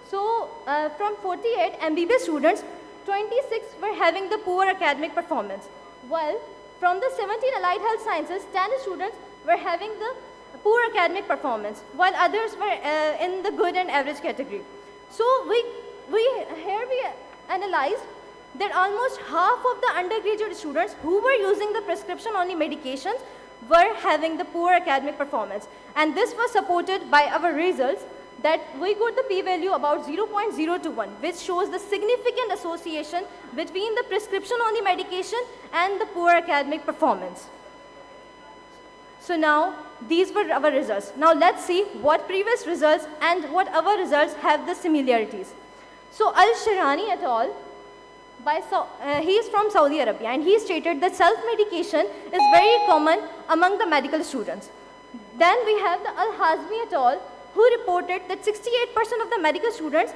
So from 48 MBBS students, 26 were having the poor academic performance. While from the 17 allied health sciences, 10 students were having the poor academic performance, while others were in the good and average category. So we analyzed that almost half of the undergraduate students who were using the prescription-only medications were having the poor academic performance. And this was supported by our results, that we got the p-value about 0.021, which shows the significant association between the prescription-only medication and the poor academic performance. So now, these were our results. Now let's see what previous results and what our results have the similarities. So Al-Shirani et al., he is from Saudi Arabia, and he stated that self-medication is very common among the medical students. Then we have the Al-Hazmi et al., who reported that 68% of the medical students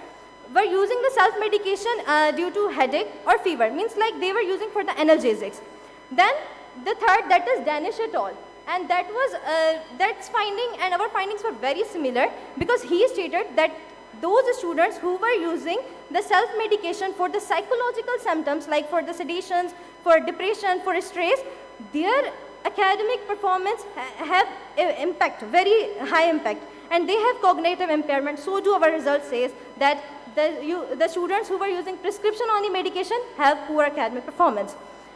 were using the self-medication due to headache or fever, means like they were using for the analgesics. Then the third, that is Danish et al., and that's finding, and our findings were very similar, because he stated that those students who were using the self-medication for the psychological symptoms, like for the sedations, for depression, for stress, their academic performance have impact, very high impact, and they have cognitive impairment. So do our results says that the students who were using prescription-only medication have poor academic performance.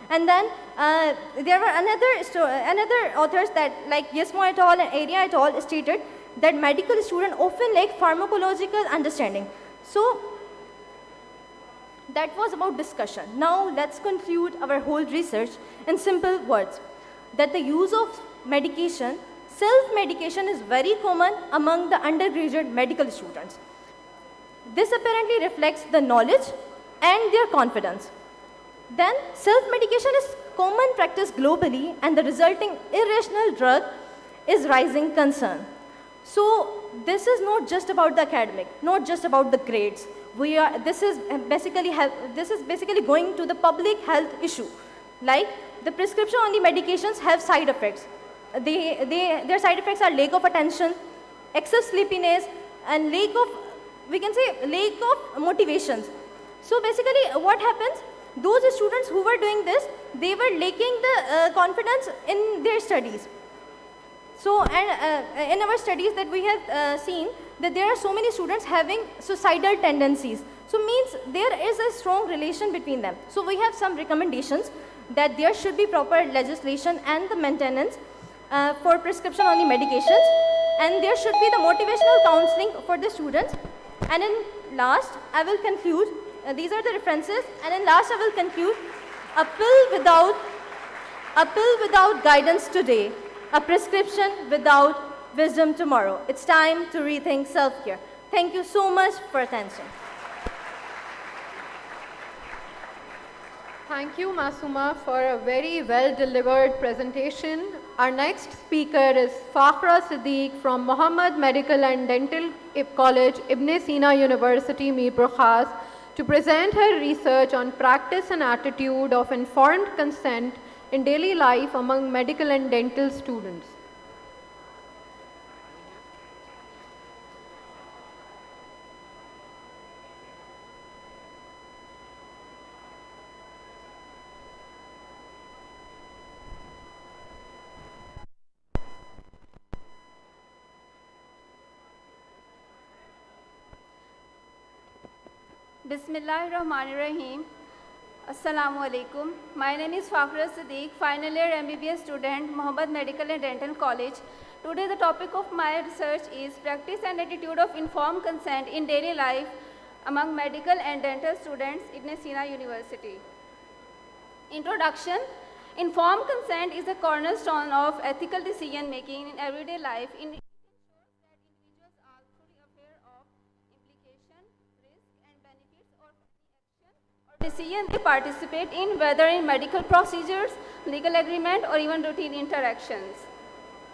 And then there were another authors that, like Yesmo et al. And Area et al. Stated that medical students often lack pharmacological understanding. So that was about discussion. Now let's conclude our whole research in simple words, that the use of medication, self-medication, is very common among the undergraduate medical students. This apparently reflects the knowledge and their confidence. Then self-medication is common practice globally, and the resulting irrational drug is rising concern. So this is not just about the academic, not just about the grades. This is basically going to the public health issue. Like the prescription-only medications have side effects. Their side effects are lack of attention, excess sleepiness, and lack of motivations. So basically what happens, those students who were doing this, they were lacking the confidence in their studies. So, and in our studies that we have seen that there are so many students having suicidal tendencies. So means there is a strong relation between them. So we have some recommendations that there should be proper legislation and the maintenance for prescription-only medications, and there should be the motivational counseling for the students. And in last, I will conclude, these are the references, and in last I will conclude, a pill without guidance today, a prescription without wisdom tomorrow. It's time to rethink self-care. Thank you so much for attention. Thank you, Masuma, for a very well-delivered presentation. Our next speaker is Fakhra Siddiq from Muhammad Medical and Dental College, Ibn Sina University, Murc-Lumhs, to present her research on practice and attitude of informed consent in daily life among medical and dental students. Bismillahirrahmanirrahim. Assalamu alaikum. My name is Fakhra Siddiq, final year MBBS student, Muhammad Medical and Dental College. Today the topic of my research is practice and attitude of informed consent in daily life among medical and dental students, Ibn Sina University. Introduction. Informed consent is the cornerstone of ethical decision making in everyday life. Decision they participate in, whether in medical procedures, legal agreement, or even routine interactions.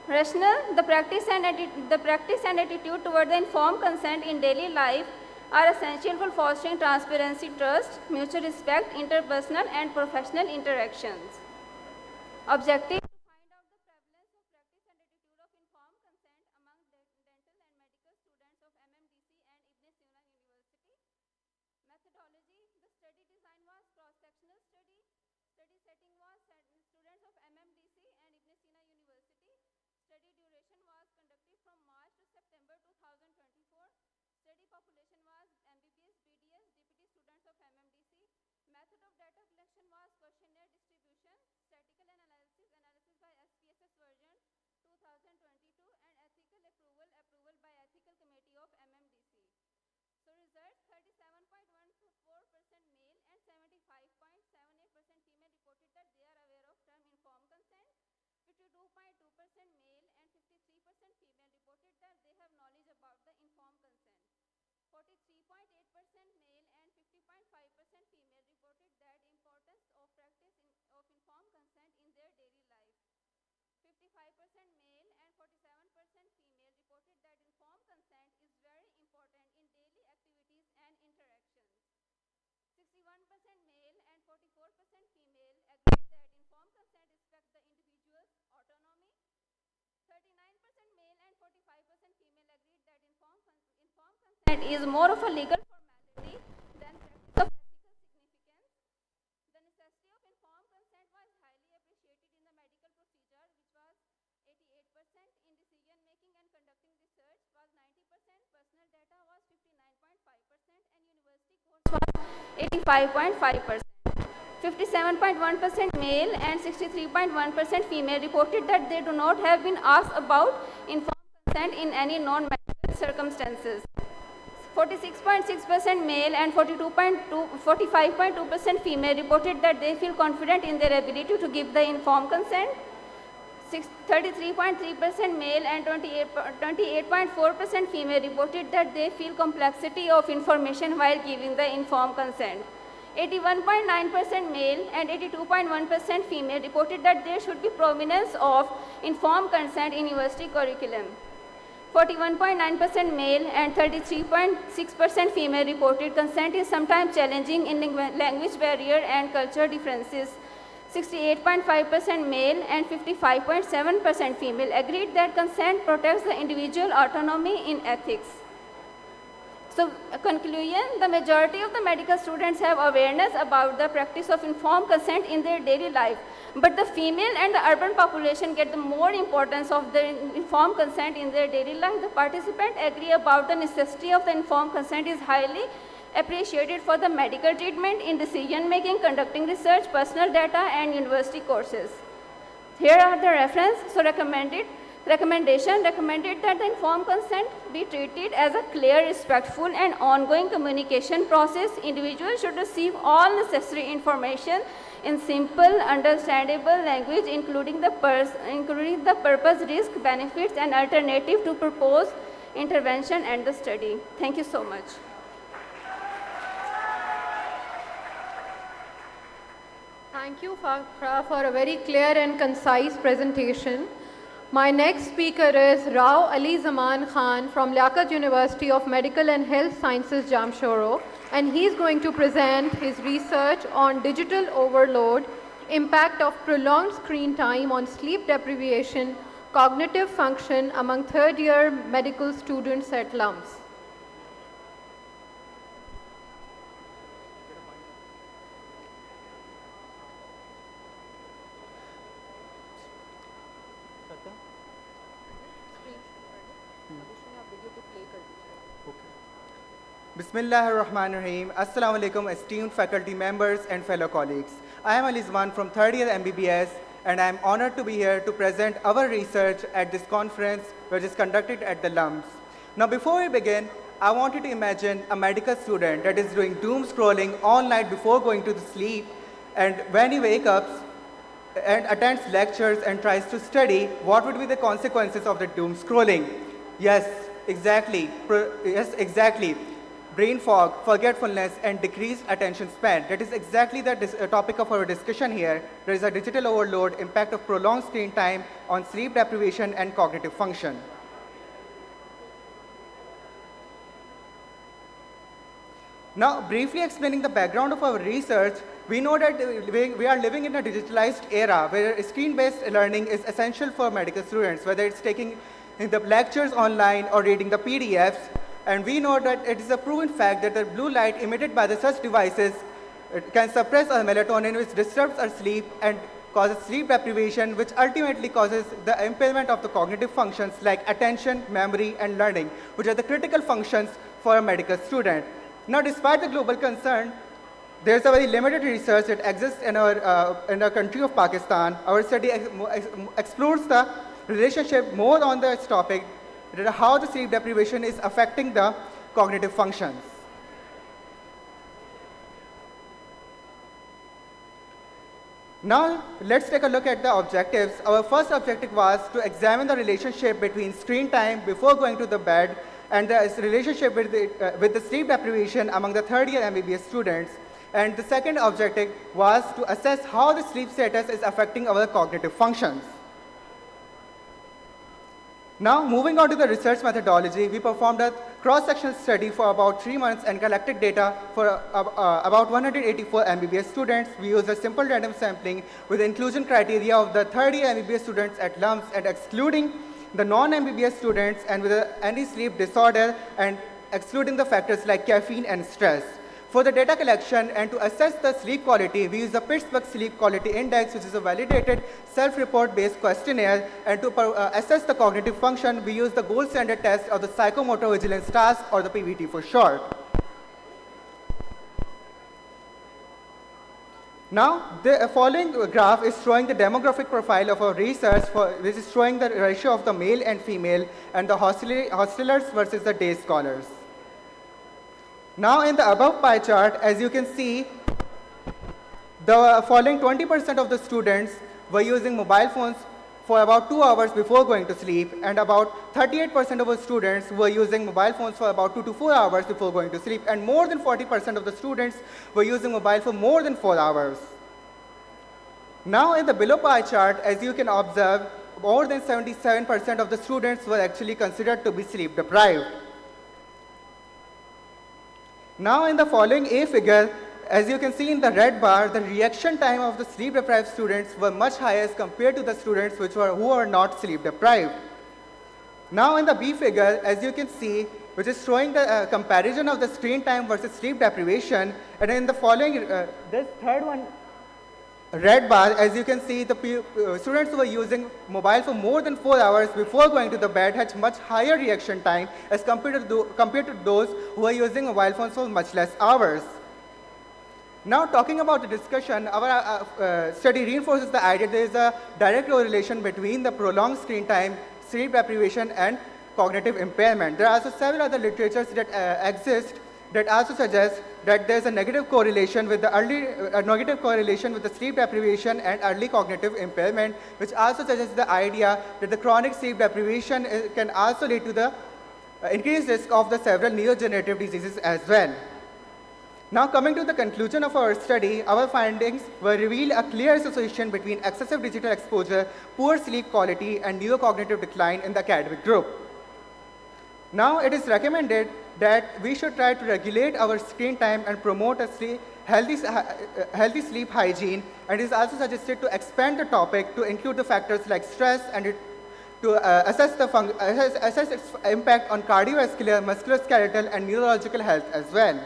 Rational, the practice and attitude toward the informed consent in daily life are essential for fostering transparency, trust, mutual respect, interpersonal and professional interactions. Objective: to find out the prevalence of practice and attitude of informed consent among dental and medical students of MMDC and Ibn Sina University. Methodology: the study design was cross-sectional study. Study setting was students of MMDC and Ibn Sina University. Study duration was conducted from March to September 2024. Study population was MBBS, BDS, deputy students of MMDC. Method of data collection was questionnaire distribution, statistical analysis by SPSS version 2022, and ethical approval by ethical committee of MMDC. So results: 37.14% male and 75.78% female reported that they are aware of term informed consent. 52.2% male and 53% female reported that they have knowledge about the informed consent. 43.8% male and 50.5% female reported that importance of practice of informed consent in their daily life. 55% male and 47% female reported that informed consent is very important in daily activities and interactions. 61% male and 44% female agreed that informed consent respects the individual's autonomy. 39% male and 45% female agreed that informed consent is more of a legal formality than practice of ethical significance. The necessity of informed consent was highly appreciated in the medical procedure, which was 88%, in decision making and conducting research was 90%, personal data was 59.5%, and university course was 85.5%. 57.1% male and 63.1% female reported that they do not have been asked about informed consent in any non-medical circumstances. 46.6% male and 45.2% female reported that they feel confident in their ability to give the informed consent. 33.3% male and 28.4% female reported that they feel complexity of information while giving the informed consent. 81.9% male and 82.1% female reported that there should be prominence of informed consent in university curriculum. 41.9% male and 33.6% female reported consent is sometimes challenging in language barrier and culture differences. 68.5% male and 55.7% female agreed that consent protects the individual autonomy in ethics. So, conclusion: the majority of the medical students have awareness about the practice of informed consent in their daily life, but the female and the urban population get the more importance of the informed consent in their daily life. The participants agree about the necessity of the informed consent is highly appreciated for the medical treatment, in decision making, conducting research, personal data, and university courses. Here are the reference. So recommended that the informed consent be treated as a clear, respectful, and ongoing communication process. Individuals should receive all necessary information in simple, understandable language, including the purpose, risk, benefits, and alternative to propose intervention and the study. Thank you so much. Thank you, Fakhra, for a very clear and concise presentation. My next speaker is Rao Ali Zaman Khan from Liaquat University of Medical and Health Sciences, Jamshoro, and he's going to present his research on digital overload, impact of prolonged screen time on sleep deprivation, cognitive function among third-year medical students at LUMS. Bismillahirrahmanirrahim. Assalamu alaikum, esteemed faculty members and fellow colleagues. I am Ali Zaman from third year MBBS, and I am honored to be here to present our research at this conference, which is conducted at the LUMS. Now, before we begin, I want you to imagine a medical student that is doing doom scrolling all night before going to sleep, and when he wakes up and attends lectures and tries to study, what would be the consequences of the doom scrolling? Yes, exactly. Yes, exactly. Brain fog, forgetfulness, and decreased attention span. That is exactly the topic of our discussion here. There is a digital overload, impact of prolonged screen time on sleep deprivation and cognitive function. Now, briefly explaining the background of our research, we know that we are living in a digitalized era where screen-based learning is essential for medical students, whether it's taking the lectures online or reading the PDFs. And we know that it is a proven fact that the blue light emitted by such devices can suppress our melatonin, which disturbs our sleep and causes sleep deprivation, which ultimately causes the impairment of the cognitive functions like attention, memory, and learning, which are the critical functions for a medical student. Now, despite the global concern, there's a very limited research that exists in our country of Pakistan. Our study explores the relationship more on this topic, how the sleep deprivation is affecting the cognitive functions. Now, let's take a look at the objectives. Our first objective was to examine the relationship between screen time before going to the bed and the relationship with the sleep deprivation among the third-year MBBS students. And the second objective was to assess how the sleep status is affecting our cognitive functions. Now, moving on to the research methodology, we performed a cross-sectional study for about 3 months and collected data for about 184 MBBS students. We used a simple random sampling with inclusion criteria of the third-year MBBS students at LUMS and excluding the non-MBBS students and with any sleep disorder and excluding the factors like caffeine and stress. For the data collection and to assess the sleep quality, we use the Pittsburgh Sleep Quality Index, which is a validated self-report based questionnaire. And to assess the cognitive function, we use the gold standard test of the psychomotor vigilance task, or the PVT for short. Now, the following graph is showing the demographic profile of our research, which is showing the ratio of the male and female and the hostelers versus the day scholars. Now, in the above pie chart, as you can see, the following 20% of the students were using mobile phones for about 2 hours before going to sleep, and about 38% of our students were using mobile phones for about 2 to 4 hours before going to sleep, and more than 40% of the students were using mobile for more than 4 hours. Now, in the below pie chart, as you can observe, more than 77% of the students were actually considered to be sleep deprived. Now, in the following A figure, as you can see in the red bar, the reaction time of the sleep deprived students were much higher as compared to the students who are not sleep deprived. Now, in the B figure, as you can see, which is showing the comparison of the screen time versus sleep deprivation, and in the following, this third one, red bar, as you can see, the students who were using mobile for more than 4 hours before going to the bed had much higher reaction time as compared to those who were using mobile phones for much less hours. Now, talking about the discussion, our study reinforces the idea there is a direct correlation between the prolonged screen time, sleep deprivation, and cognitive impairment. There are also several other literatures that exist that also suggest that there is a negative correlation with the sleep deprivation and early cognitive impairment, which also suggests the idea that the chronic sleep deprivation can also lead to the increased risk of the several neurodegenerative diseases as well. Now coming to the conclusion of our study, our findings were reveal a clear association between excessive digital exposure, poor sleep quality, and neurocognitive decline in the academic group. Now it is recommended that we should try to regulate our screen time and promote a healthy sleep hygiene, and it is also suggested to expand the topic to include the factors like stress and to assess its impact on cardiovascular, musculoskeletal, and neurological health as well.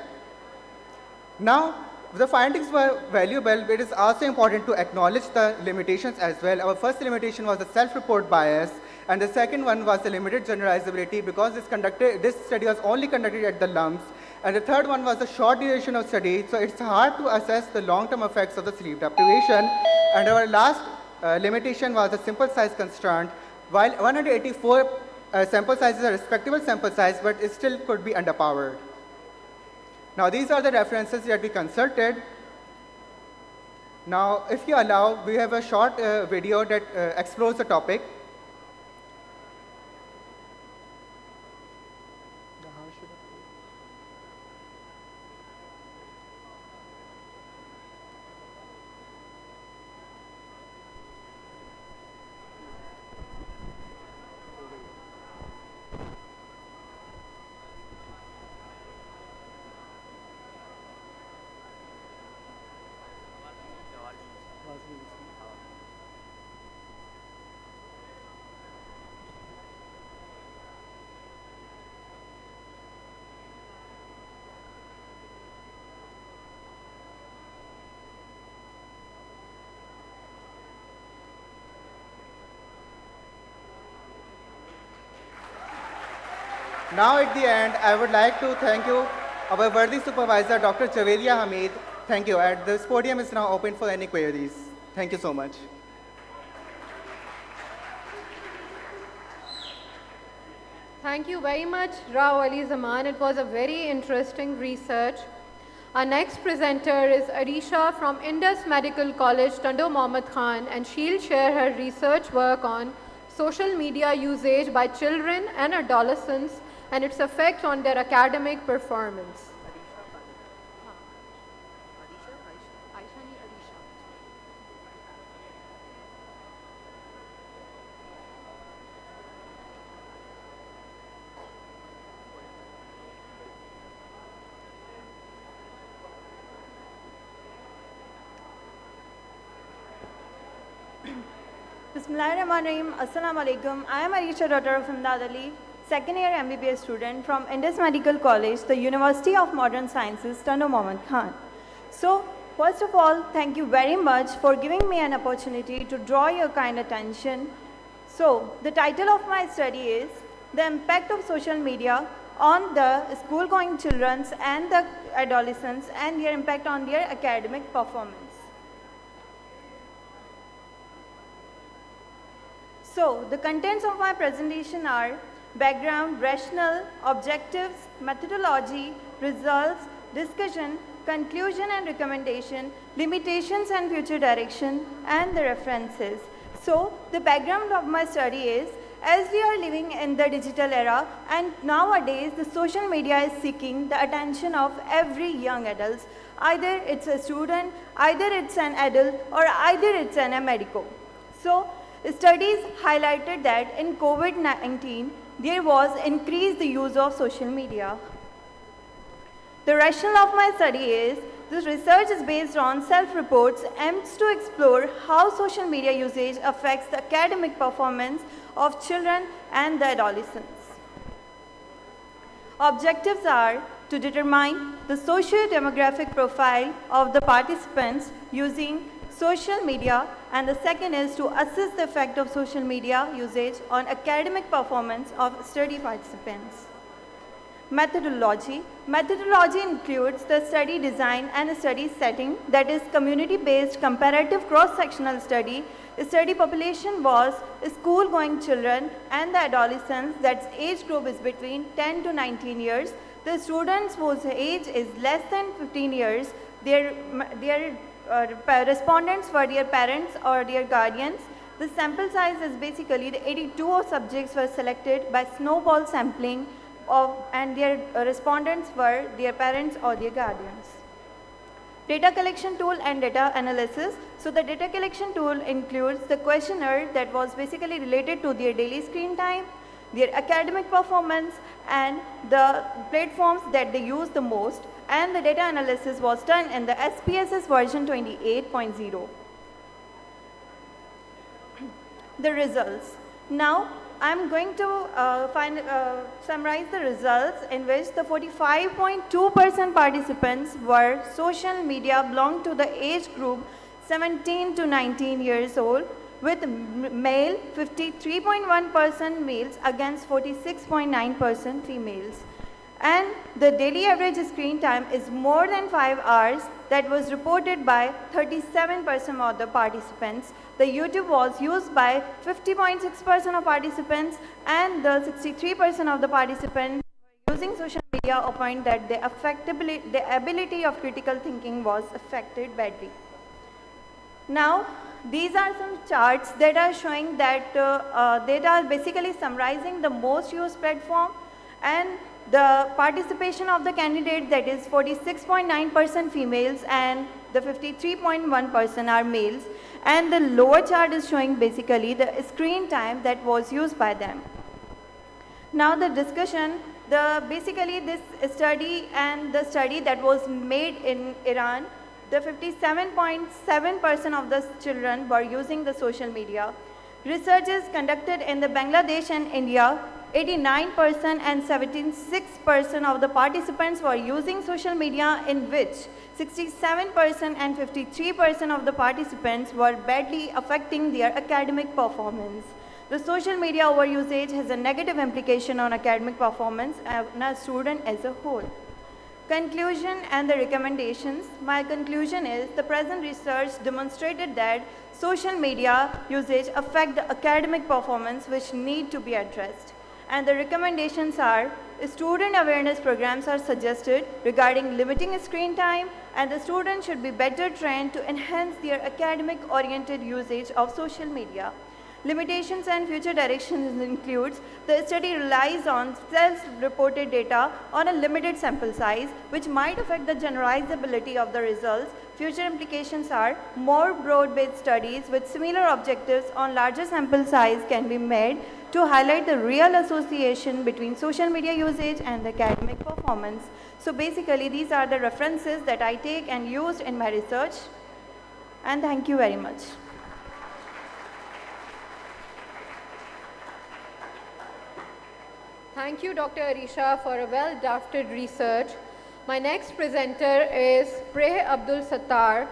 Now, the findings were valuable, but it is also important to acknowledge the limitations as well. Our first limitation was the self-report bias, and the second one was the limited generalizability, because this study was only conducted at the Lumhs. And the third one was the short duration of study, so it's hard to assess the long-term effects of the sleep deprivation. And our last limitation was the sample size constraint. While 184 sample sizes are a respectable sample size, but it still could be underpowered. Now, these are the references that we consulted. Now, if you allow, we have a short video that explores the topic. Now at the end, I would like to thank you, our worthy supervisor, Dr. Javedia Hamid. Thank you. And this podium is now open for any queries. Thank you so much. Thank you very much, Rao Ali Zaman. It was a very interesting research. Our next presenter is Arisha from Indus Medical College, Tando Mohammad Khan, and she'll share her research work on social media usage by children and adolescents and its effect on their academic performance. Bismillahirrahmanirrahim. Assalamu alaikum. I am Arisha, daughter of Imdad Ali, second year MBBS student from Indus Medical College, the University of Modern Sciences, Tando Mohammad Khan. So, first of all, thank you very much for giving me an opportunity to draw your kind attention. So, the title of my study is The Impact of Social Media on the School-Going Children and the Adolescents and their impact on their academic performance. So, the contents of my presentation are background, rationale, objectives, methodology, results, discussion, conclusion and recommendation, limitations and future direction, and the references. So, the background of my study is, as we are living in the digital era, and nowadays the social media is seeking the attention of every young adult. Either it's a student, either it's an adult, or either it's a medico. So, studies highlighted that in COVID-19, there was increased the use of social media. The rationale of my study is, this research is based on self-reports, aims to explore how social media usage affects the academic performance of children and the adolescents. Objectives are to determine the socio-demographic profile of the participants using social media, and the second is to assess the effect of social media usage on academic performance of study participants. Methodology. Methodology includes the study design and study setting, that is community-based comparative cross-sectional study. Study population was school-going children and the adolescents, that's age group is between 10 to 19 years. The students whose age is less than 15 years, their respondents were their parents or their guardians. The sample size is basically the 82 subjects were selected by snowball sampling and their respondents were their parents or their guardians. Data collection tool and data analysis. So the data collection tool includes the questionnaire that was basically related to their daily screen time, their academic performance, and the platforms that they use the most, and the data analysis was done in the SPSS version 28.0. The results. Now, I'm going to summarize the results in which the 45.2% participants were social media belong to the age group 17 to 19 years old, with male 53.1% males against 46.9% females. And the daily average screen time is more than 5 hours, that was reported by 37% of the participants. The YouTube was used by 50.6% of participants, and the 63% of the participants were using social media a point that the ability of critical thinking was affected badly. Now, these are some charts that are showing that they are basically summarizing the most used platform, and the participation of the candidate, that is 46.9% females and the 53.1% are males, and the lower chart is showing basically the screen time that was used by them. Now the discussion, basically this study and the study that was made in Iran, the 57.7% of the children were using the social media. Researches conducted in the Bangladesh and India, 89% and 76% of the participants were using social media, in which 67% and 53% of the participants were badly affecting their academic performance. The social media overusage has a negative implication on academic performance and a student as a whole. Conclusion and the recommendations. My conclusion is the present research demonstrated that social media usage affect the academic performance, which need to be addressed. And the recommendations are, student awareness programs are suggested regarding limiting screen time, and the students should be better trained to enhance their academic oriented usage of social media. Limitations and future directions includes, the study relies on self-reported data on a limited sample size, which might affect the generalizability of the results. Future implications are, more broad-based studies with similar objectives on larger sample size can be made to highlight the real association between social media usage and the academic performance. So basically, these are the references that I take and used in my research. And thank you very much. Thank you, Dr. Arisha, for a well-drafted research. My next presenter is Preh Abdul Sattar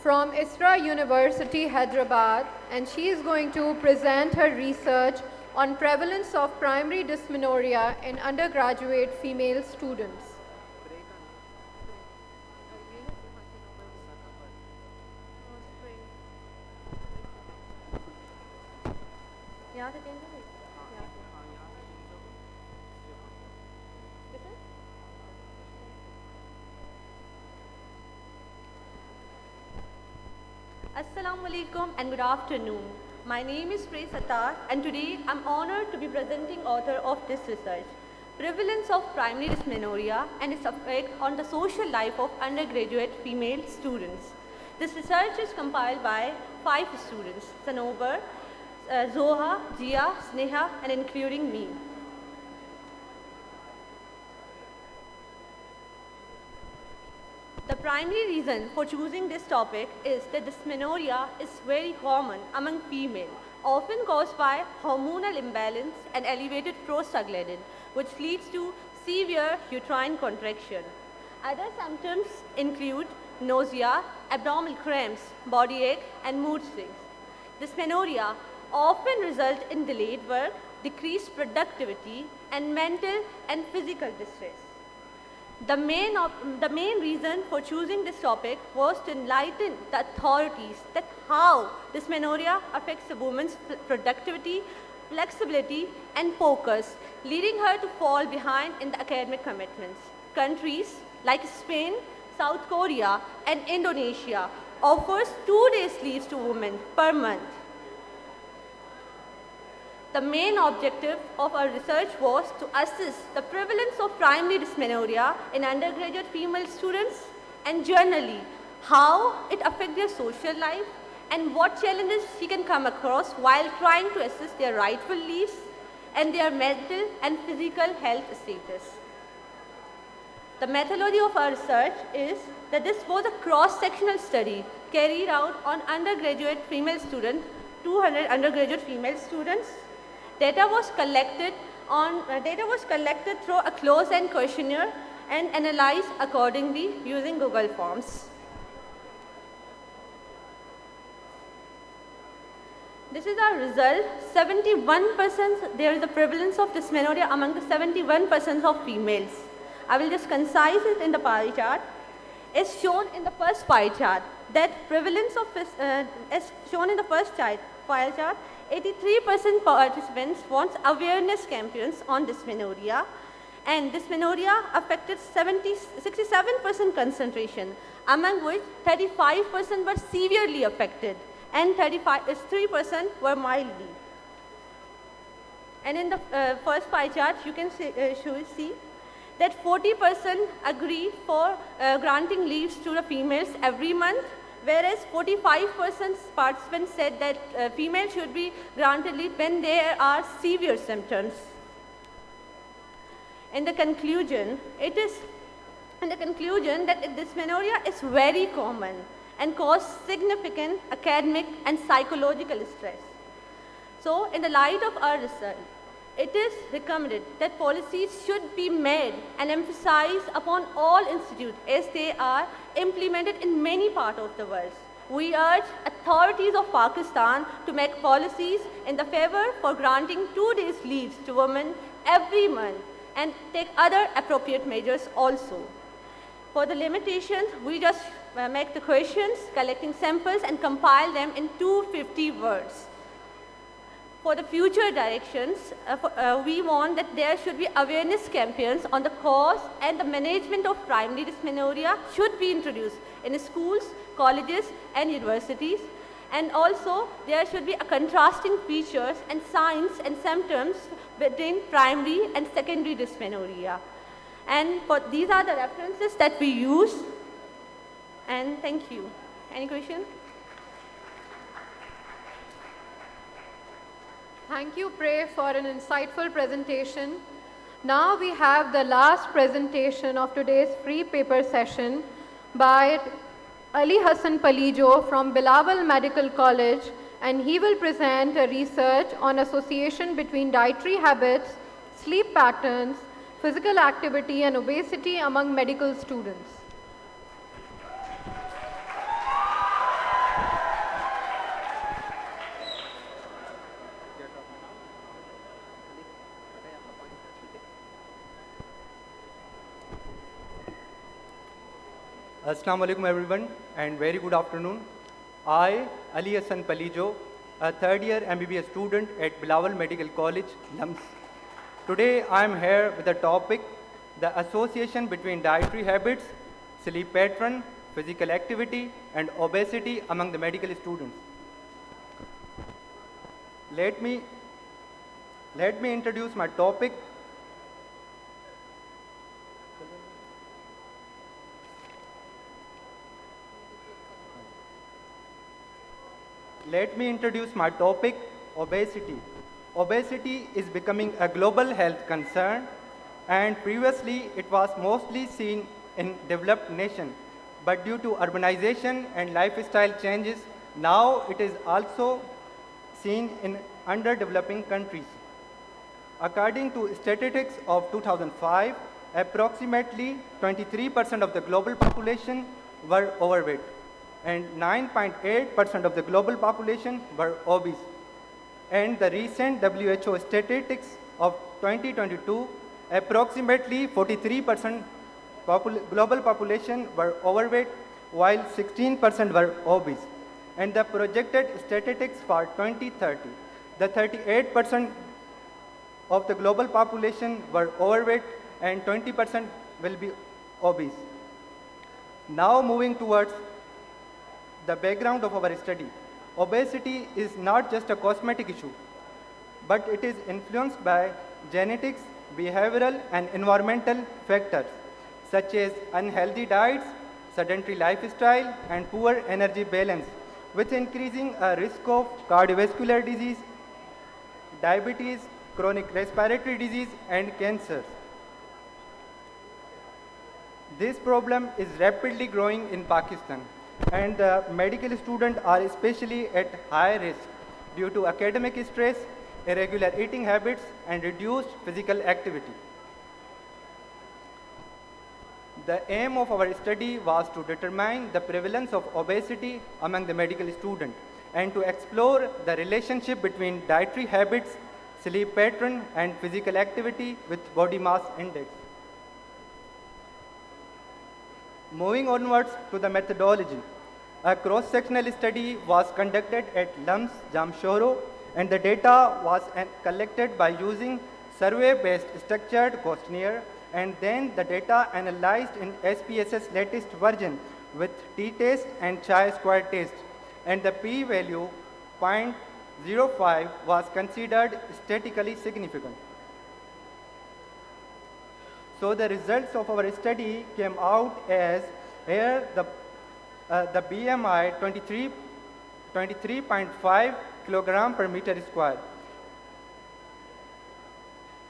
from ISRA University, Hyderabad, and she is going to present her research on prevalence of primary dysmenorrhea in undergraduate female students. Assalamu alaikum and good afternoon. My name is Preh Sattar, and today I'm honored to be presenting author of this research, Prevalence of Primary Dysmenorrhea and its Effect on the Social Life of Undergraduate Female Students. This research is compiled by 5 students, Sanobar, Zoha, Jia, Sneha, and including me. The primary reason for choosing this topic is that dysmenorrhea is very common among females, often caused by hormonal imbalance and elevated prostaglandin, which leads to severe uterine contraction. Other symptoms include nausea, abdominal cramps, body ache, and mood swings. Dysmenorrhea often results in delayed work, decreased productivity, and mental and physical distress. The main reason for choosing this topic was to enlighten the authorities that how dysmenorrhea affects a woman's productivity, flexibility, and focus, leading her to fall behind in the academic commitments. Countries like Spain, South Korea, and Indonesia offers 2 days leave to women per month. The main objective of our research was to assess the prevalence of primary dysmenorrhea in undergraduate female students and generally how it affects their social life, and what challenges she can come across while trying to assess their rightful leaves and their mental and physical health status. The methodology of our research is that this was a cross-sectional study carried out on undergraduate female students, 200 undergraduate female students. Data was collected through a closed-end questionnaire and analyzed accordingly using Google Forms. This is our result. 71%, there is a prevalence of dysmenorrhea among the 71% of females. I will just concise it in the pie chart. As shown in the first pie chart, that prevalence of as shown in the first pie chart, 83% participants want awareness campaigns on dysmenorrhea, and dysmenorrhea affected 67% concentration, among which 35% were severely affected and 3% were mildly. And in the first pie chart, you can see that 40% agree for granting leaves to the females every month, whereas 45% participants said that females should be granted leave when there are severe symptoms. In the conclusion, that dysmenorrhea is very common and cause significant academic and psychological stress. So, in the light of our research, it is recommended that policies should be made and emphasized upon all institutes as they are implemented in many parts of the world. We urge authorities of Pakistan to make policies in the favor for granting 2 days leaves to women every month and take other appropriate measures also. For the limitations, we just make the questions, collecting samples and compile them in 250 words. For the future directions, we want that there should be awareness campaigns on the cause and the management of primary dysmenorrhea should be introduced in schools, colleges and universities. And also there should be a contrasting features and signs and symptoms between primary and secondary dysmenorrhea. And these are the references that we use. And thank you. Any question? Thank you, Prey, for an insightful presentation. Now we have the last presentation of today's free paper session by Ali Hassan Palijo from Bilawal Medical College, and he will present a research on association between dietary habits, sleep patterns, physical activity and obesity among medical students. Assalamu alaikum everyone and very good afternoon. I, Ali Hassan Palijo, a third year MBBS student at Bilawal Medical College, Lumhs. Today I am here with the topic, the association between dietary habits, sleep pattern, physical activity and obesity among the medical students. Let me introduce my topic. Let me introduce my topic, obesity. Obesity is becoming a global health concern, and previously it was mostly seen in developed nations, but due to urbanization and lifestyle changes, now it is also seen in underdeveloping countries. According to statistics of 2005, approximately 23% of the global population were overweight, and 9.8% of the global population were obese. And the recent WHO statistics of 2022, approximately 43% global population were overweight, while 16% were obese. And the projected statistics for 2030, the 38% of the global population were overweight and 20% will be obese. Now moving towards the background of our study. Obesity is not just a cosmetic issue, but it is influenced by genetics, behavioral and environmental factors such as unhealthy diets, sedentary lifestyle, and poor energy balance, with increasing risk of cardiovascular disease, diabetes, chronic respiratory disease, and cancers. This problem is rapidly growing in Pakistan, and the medical students are especially at high risk due to academic stress, irregular eating habits, and reduced physical activity. The aim of our study was to determine the prevalence of obesity among the medical student and to explore the relationship between dietary habits, sleep pattern, and physical activity with body mass index. Moving onwards to the methodology, a cross-sectional study was conducted at Lumhs, Jamshoro, and the data was collected by using survey-based structured questionnaire, and then the data analyzed in SPSS latest version with t-test and chi-square test, and the p-value 0.05 was considered statistically significant. So the results of our study came out as here the BMI 23.5 kilogram per meter square.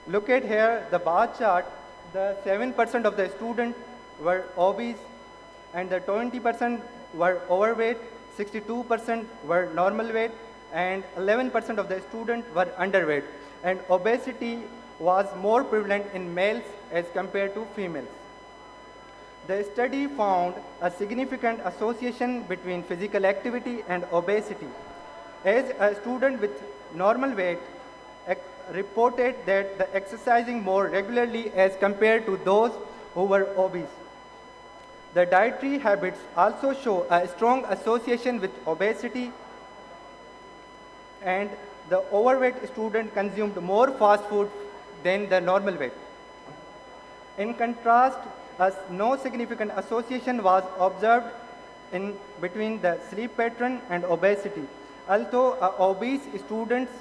Look at here the bar chart. The 7% of the students were obese, and the 20% were overweight, 62% were normal weight, and 11% of the students were underweight. And obesity was more prevalent in males as compared to females. The study found a significant association between physical activity and obesity, as a student with normal weight reported that the exercising more regularly as compared to those who were obese. The dietary habits also show a strong association with obesity, and the overweight student consumed more fast food than the normal weight. In contrast, no significant association was observed between the sleep pattern and obesity, although obese students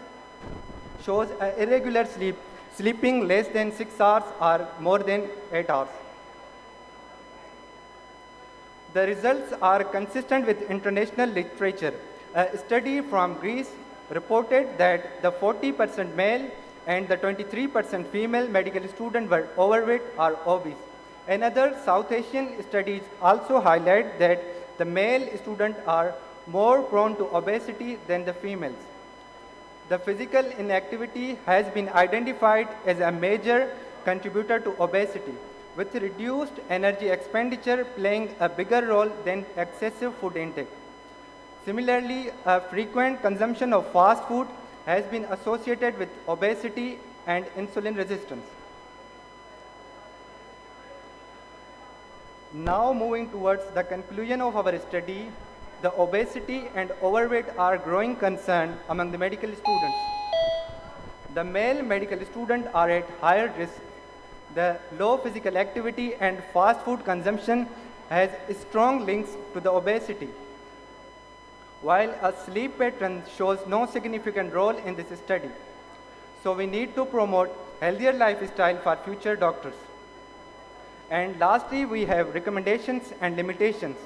shows irregular sleeping less than 6 hours or more than 8 hours. The results are consistent with international literature. A study from Greece reported that the 40% male and the 23% female medical students were overweight or obese. Another South Asian studies also highlight that the male students are more prone to obesity than the females. The physical inactivity has been identified as a major contributor to obesity, with reduced energy expenditure playing a bigger role than excessive food intake. Similarly, a frequent consumption of fast food has been associated with obesity and insulin resistance. Now moving towards the conclusion of our study, the obesity and overweight are growing concern among the medical students. The male medical students are at higher risk. The low physical activity and fast food consumption has strong links to the obesity, while a sleep pattern shows no significant role in this study. So we need to promote healthier lifestyle for future doctors. And lastly, we have recommendations and limitations.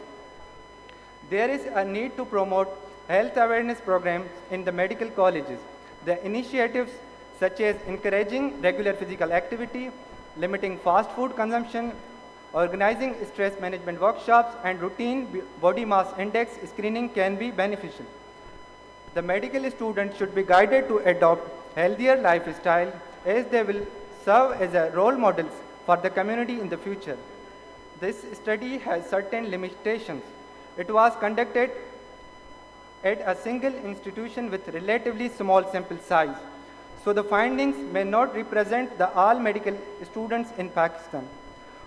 There is a need to promote health awareness programs in the medical colleges. The initiatives such as encouraging regular physical activity, limiting fast food consumption, organizing stress management workshops, and routine body mass index screening can be beneficial. The medical students should be guided to adopt healthier lifestyle, as they will serve as a role models for the community in the future. This study has certain limitations. It was conducted at a single institution with relatively small sample size, so the findings may not represent the all medical students in Pakistan.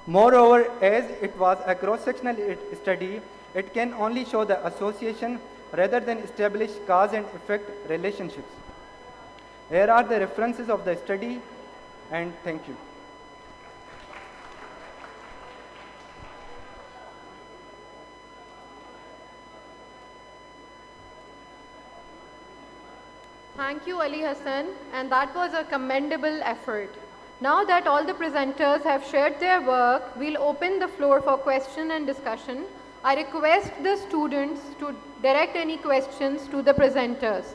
Moreover, as it was a cross-sectional study, it can only show the association rather than establish cause and effect relationships. Here are the references of the study, and thank you. Thank you, Ali Hassan, and that was a commendable effort. Now that all the presenters have shared their work, we'll open the floor for question and discussion. I request the students to direct any questions to the presenters.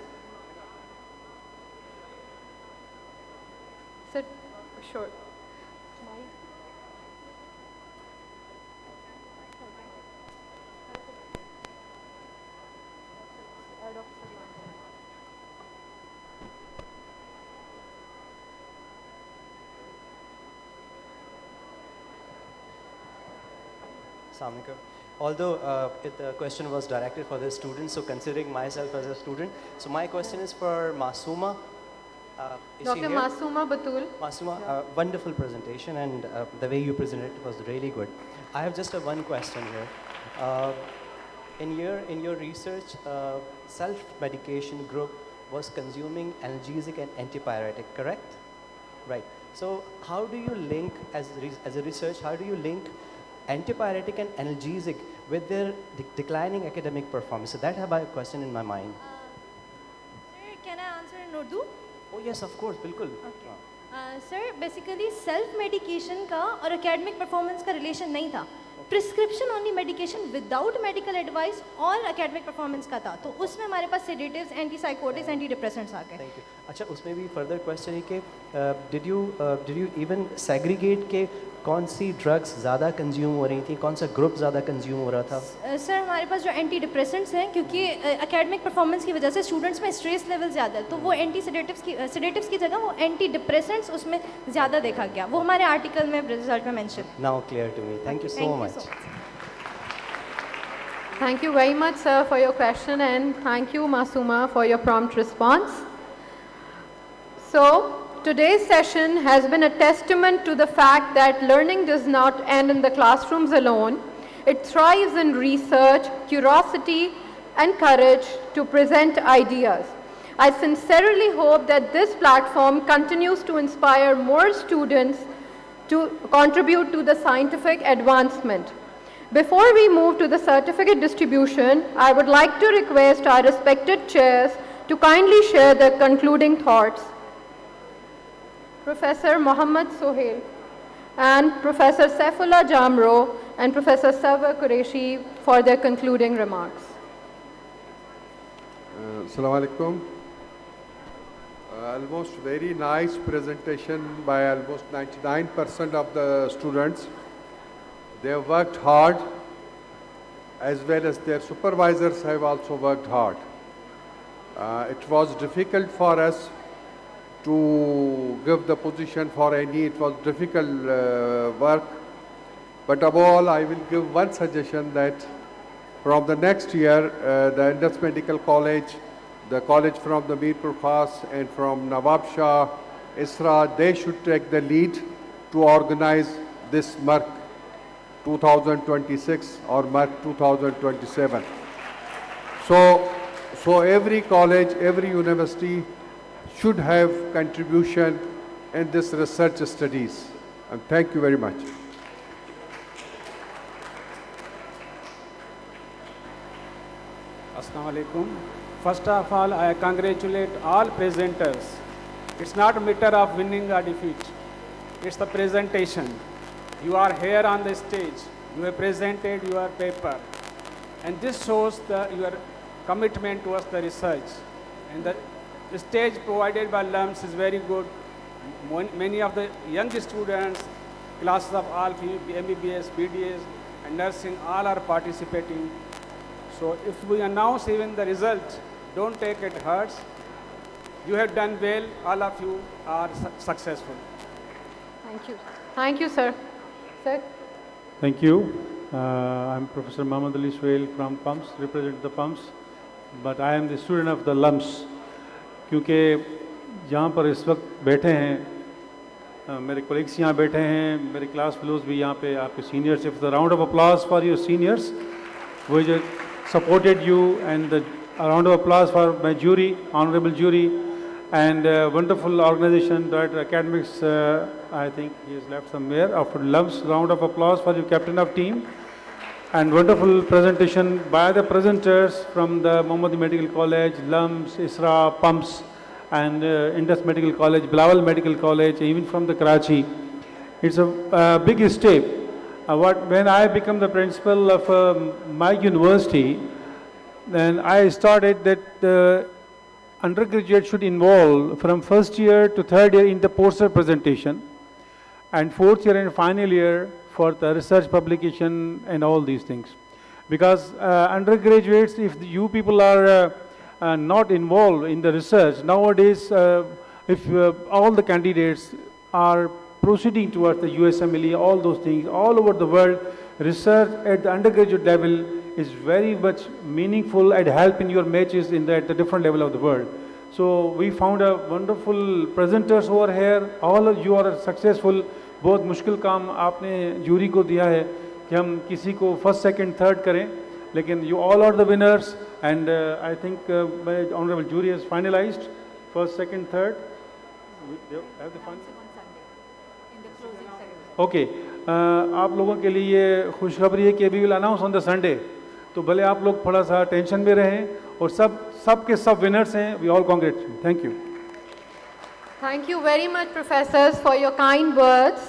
Sit, sure. Assalamualaikum. Although the question was directed for the students, so considering myself as a student, so my question is for Masuma. Is she Dr. here? Masuma Batul. Masuma, wonderful presentation, and the way you presented it was really good. I have just one question here. In your research, self-medication group was consuming analgesic and antipyretic, correct? Right. So how do you link, as a research, how do you link antipyretic and analgesic with their declining academic performance? So that have a question in my mind. Sir, can I answer in Urdu? Oh yes, of course, बिल्कुल. Okay. Sir, basically self-medication का और academic performance का relation नहीं था. Prescription only medication without medical advice और academic performance का था. तो उसमें हमारे पास sedatives, antipsychotics, antidepressants आ गए. Thank you. अच्छा, उसमें भी further question है कि did you even segregate के कौन सी ड्रग्स ज़्यादा कंज्यूम हो रही थी, कौन सा ग्रुप ज़्यादा कंज्यूम हो रहा था? सर हमारे पास जो एंटी डिप्रेसेंट्स हैं, क्योंकि एकेडमिक परफॉर्मेंस की वजह से स्टूडेंट्स में स्ट्रेस लेवल ज़्यादा है, तो वो एंटी सेडेटिव्स की जगह वो एंटी डिप्रेसेंट्स उसमें ज़्यादा देखा गया. वो हमारे आर्टिकल में रिजल्ट में mention. Now clear to me. Thank you so much. Thank you very much, sir, for your question, and thank you, Masuma, for your prompt response. So, today's session has been a testament to the fact that learning does not end in the classrooms alone. It thrives in research, curiosity, and courage to present ideas. I sincerely hope that this platform continues to inspire more students to contribute to the scientific advancement. Before we move to the certificate distribution, I would like to request our respected chairs to kindly share their concluding thoughts. Professor Mohammad Sohail and Professor Saifullah Jamshoro and Professor Sarwar Qureshi for their concluding remarks. Assalamu alaikum. Almost very nice presentation by almost 99% of the students. They have worked hard, as well as their supervisors have also worked hard. It was difficult for us to give the position for any, it was difficult work. But above all, I will give one suggestion that from the next year, the Indus Medical College, the college from the Mirpur Khas and from Nawab Shah, ISRA, they should take the lead to organize this Murc 2026 or Murc 2027. So every college, every university should have contribution in this research studies. And thank you very much. Assalamu alaikum. First of all, I congratulate all presenters. It's not a matter of winning or defeat. It's the presentation. You are here on the stage. You have presented your paper. And this shows your commitment towards the research. And the stage provided by LUMS is very good. Many of the young students, classes of all MBBS, BDS, and nursing, all are participating. So if we announce even the result, don't take it hurts. You have done well. All of you are successful. Thank you. Thank you, sir. Sir. Thank you. I'm Professor Muhammad Ali Suhail from PUMS, represent the PUMS, but I am the student of the LUMS. क्योंकि जहाँ पर इस वक्त बैठे हैं मेरे colleagues यहाँ बैठे हैं, मेरे क्लास फेलोज भी यहाँ पे आपके seniors. If the round of applause for your seniors who just supported you, and a round of applause for my jury, honorable jury, and wonderful organization, Director Academics, I think he has left somewhere, of LUMS. Round of applause for your captain of team. And wonderful presentation by the presenters from the Mohammadi Medical College, LUMS, ISRA, PUMS, and Indus Medical College, Bilawal Medical College, even from the Karachi. It's a big step. When I become the principal of my university, then I started that undergraduate should involve from first year to third year in the poster presentation, and fourth year and final year for the research publication and all these things. Because undergraduates, if you people are not involved in the research, nowadays if all the candidates are proceeding towards the USMLE, all those things, all over the world, research at the undergraduate level is very much meaningful and help in your matches at the different level of the world. So we found a wonderful presenters over here. All of you are successful. बहुत मुश्किल काम आपने jury को दिया है कि हम किसी को फर्स्ट सेकंड थर्ड करें, लेकिन you all are the winners, and I think my honorable jury has finalized first, second, third. Have the fun? Okay. आप लोगों के लिए ये खुशखबरी है कि we will announce on the Sunday. तो भले आप लोग थोड़ा सा टेंशन में रहें, और सब के सब winners हैं. We all congratulate you. Thank you. Thank you very much, professors, for your kind words.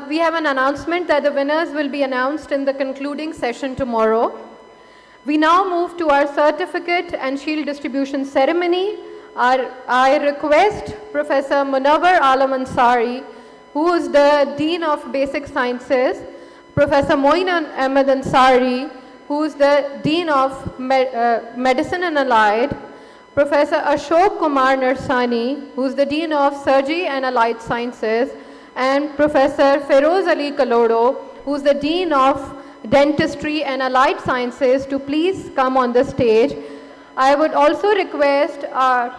We have an announcement that the winners will be announced in the concluding session tomorrow. We now move to our certificate and shield distribution ceremony. I request Professor Munawwar Alam Ansari, who is the Dean of Basic Sciences, Professor Moin Ahmed Ansari, who is the Dean of Medicine and Allied, Professor Ashok Kumar Narsani, who is the Dean of Surgery and Allied Sciences, and Professor Feroz Ali Kalodo, who is the Dean of Dentistry and Allied Sciences, to please come on the stage. I would also request our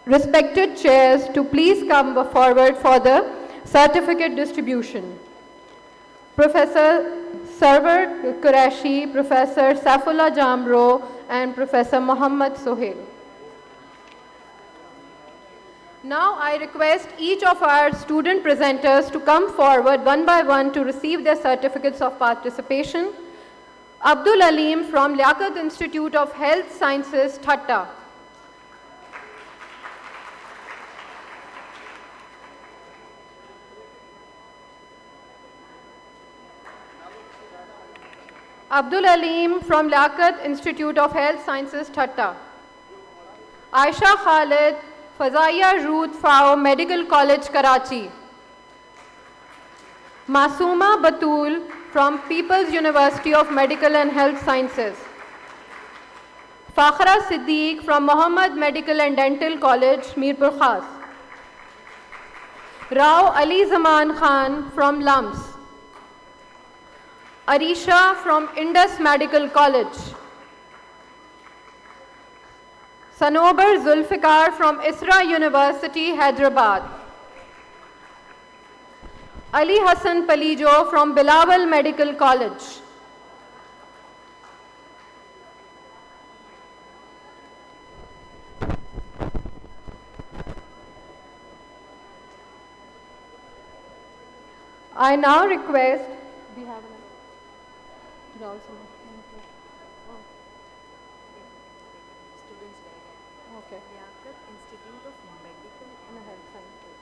respected chairs to please come forward for the certificate distribution. Professor Sarwar Qureshi, Professor Saifullah Jamshoro, and Professor Muhammad Sohail. Now I request each of our student presenters to come forward one by one to receive their certificates of participation. Abdul Aleem from Liaquat Institute of Health Sciences, Thatta. Abdul Aleem from Liaquat Institute of Health Sciences, Thatta. Aisha Khalid, Fazaiya Ruth Fao Medical College, Karachi. Masooma Batul from People's University of Medical and Health Sciences. Fakhra Siddiq from Muhammad Medical and Dental College, Mirpur Khas. Rao Ali Zaman Khan from Lumhs. Arisha from Indus Medical College. Sanobar Zulfikar from Isra University, Hyderabad. Ali Hassan Palijo from Bilawal Medical College. I now request, we have okay. Institute of Medical and Health Sciences.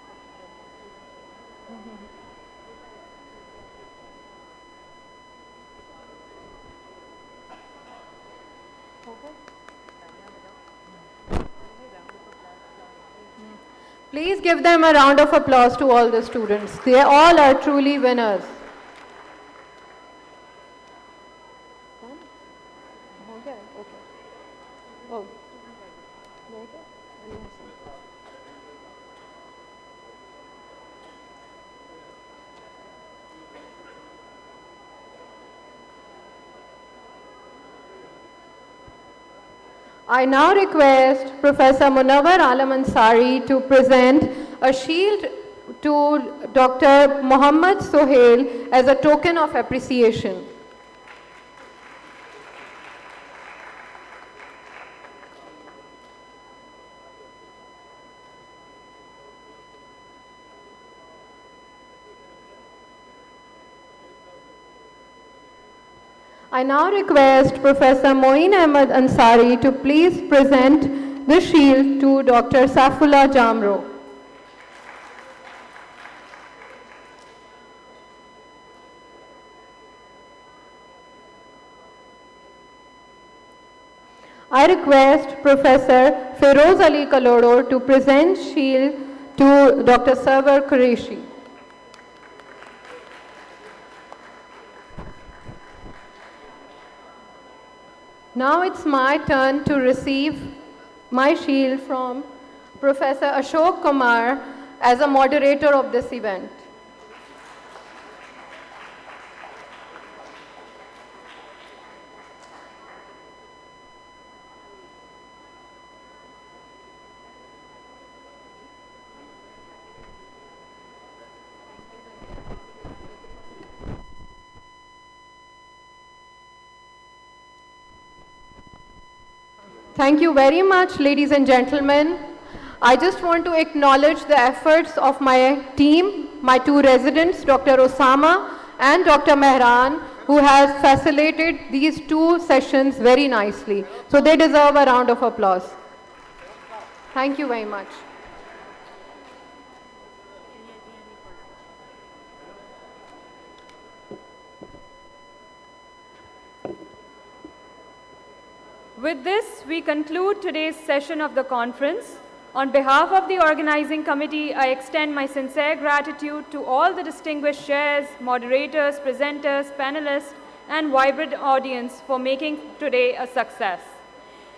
Please give them a round of applause to all the students. They all are truly winners. I now request Professor Munawwar Alam Ansari to present a shield to Dr. Muhammad Sohail as a token of appreciation. I now request Professor Moin Ahmed Ansari to please present the shield to Dr. Safullah Jamro. I request Professor Feroz Ali Kalodor to present shield to Dr. Sarwar Qureshi. Now it's my turn to receive my shield from Professor Ashok Kumar as a moderator of this event. Thank you very much, ladies and gentlemen. I just want to acknowledge the efforts of my team, my two residents, Dr. Osama and Dr. Mehran, who has facilitated these two sessions very nicely. So they deserve a round of applause. Thank you very much. With this, we conclude today's session of the conference. On behalf of the organizing committee, I extend my sincere gratitude to all the distinguished chairs, moderators, presenters, panelists, and vibrant audience for making today a success.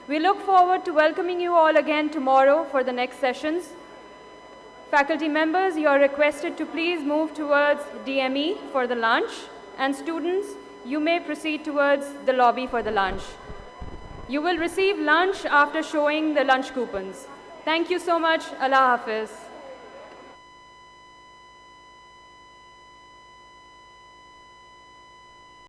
We look forward to welcoming you all again tomorrow for the next sessions. Faculty members, you are requested to please move towards DME for the lunch, and students, you may proceed towards the lobby for the lunch. You will receive lunch after showing the lunch coupons. Thank you so much. Allah Hafiz.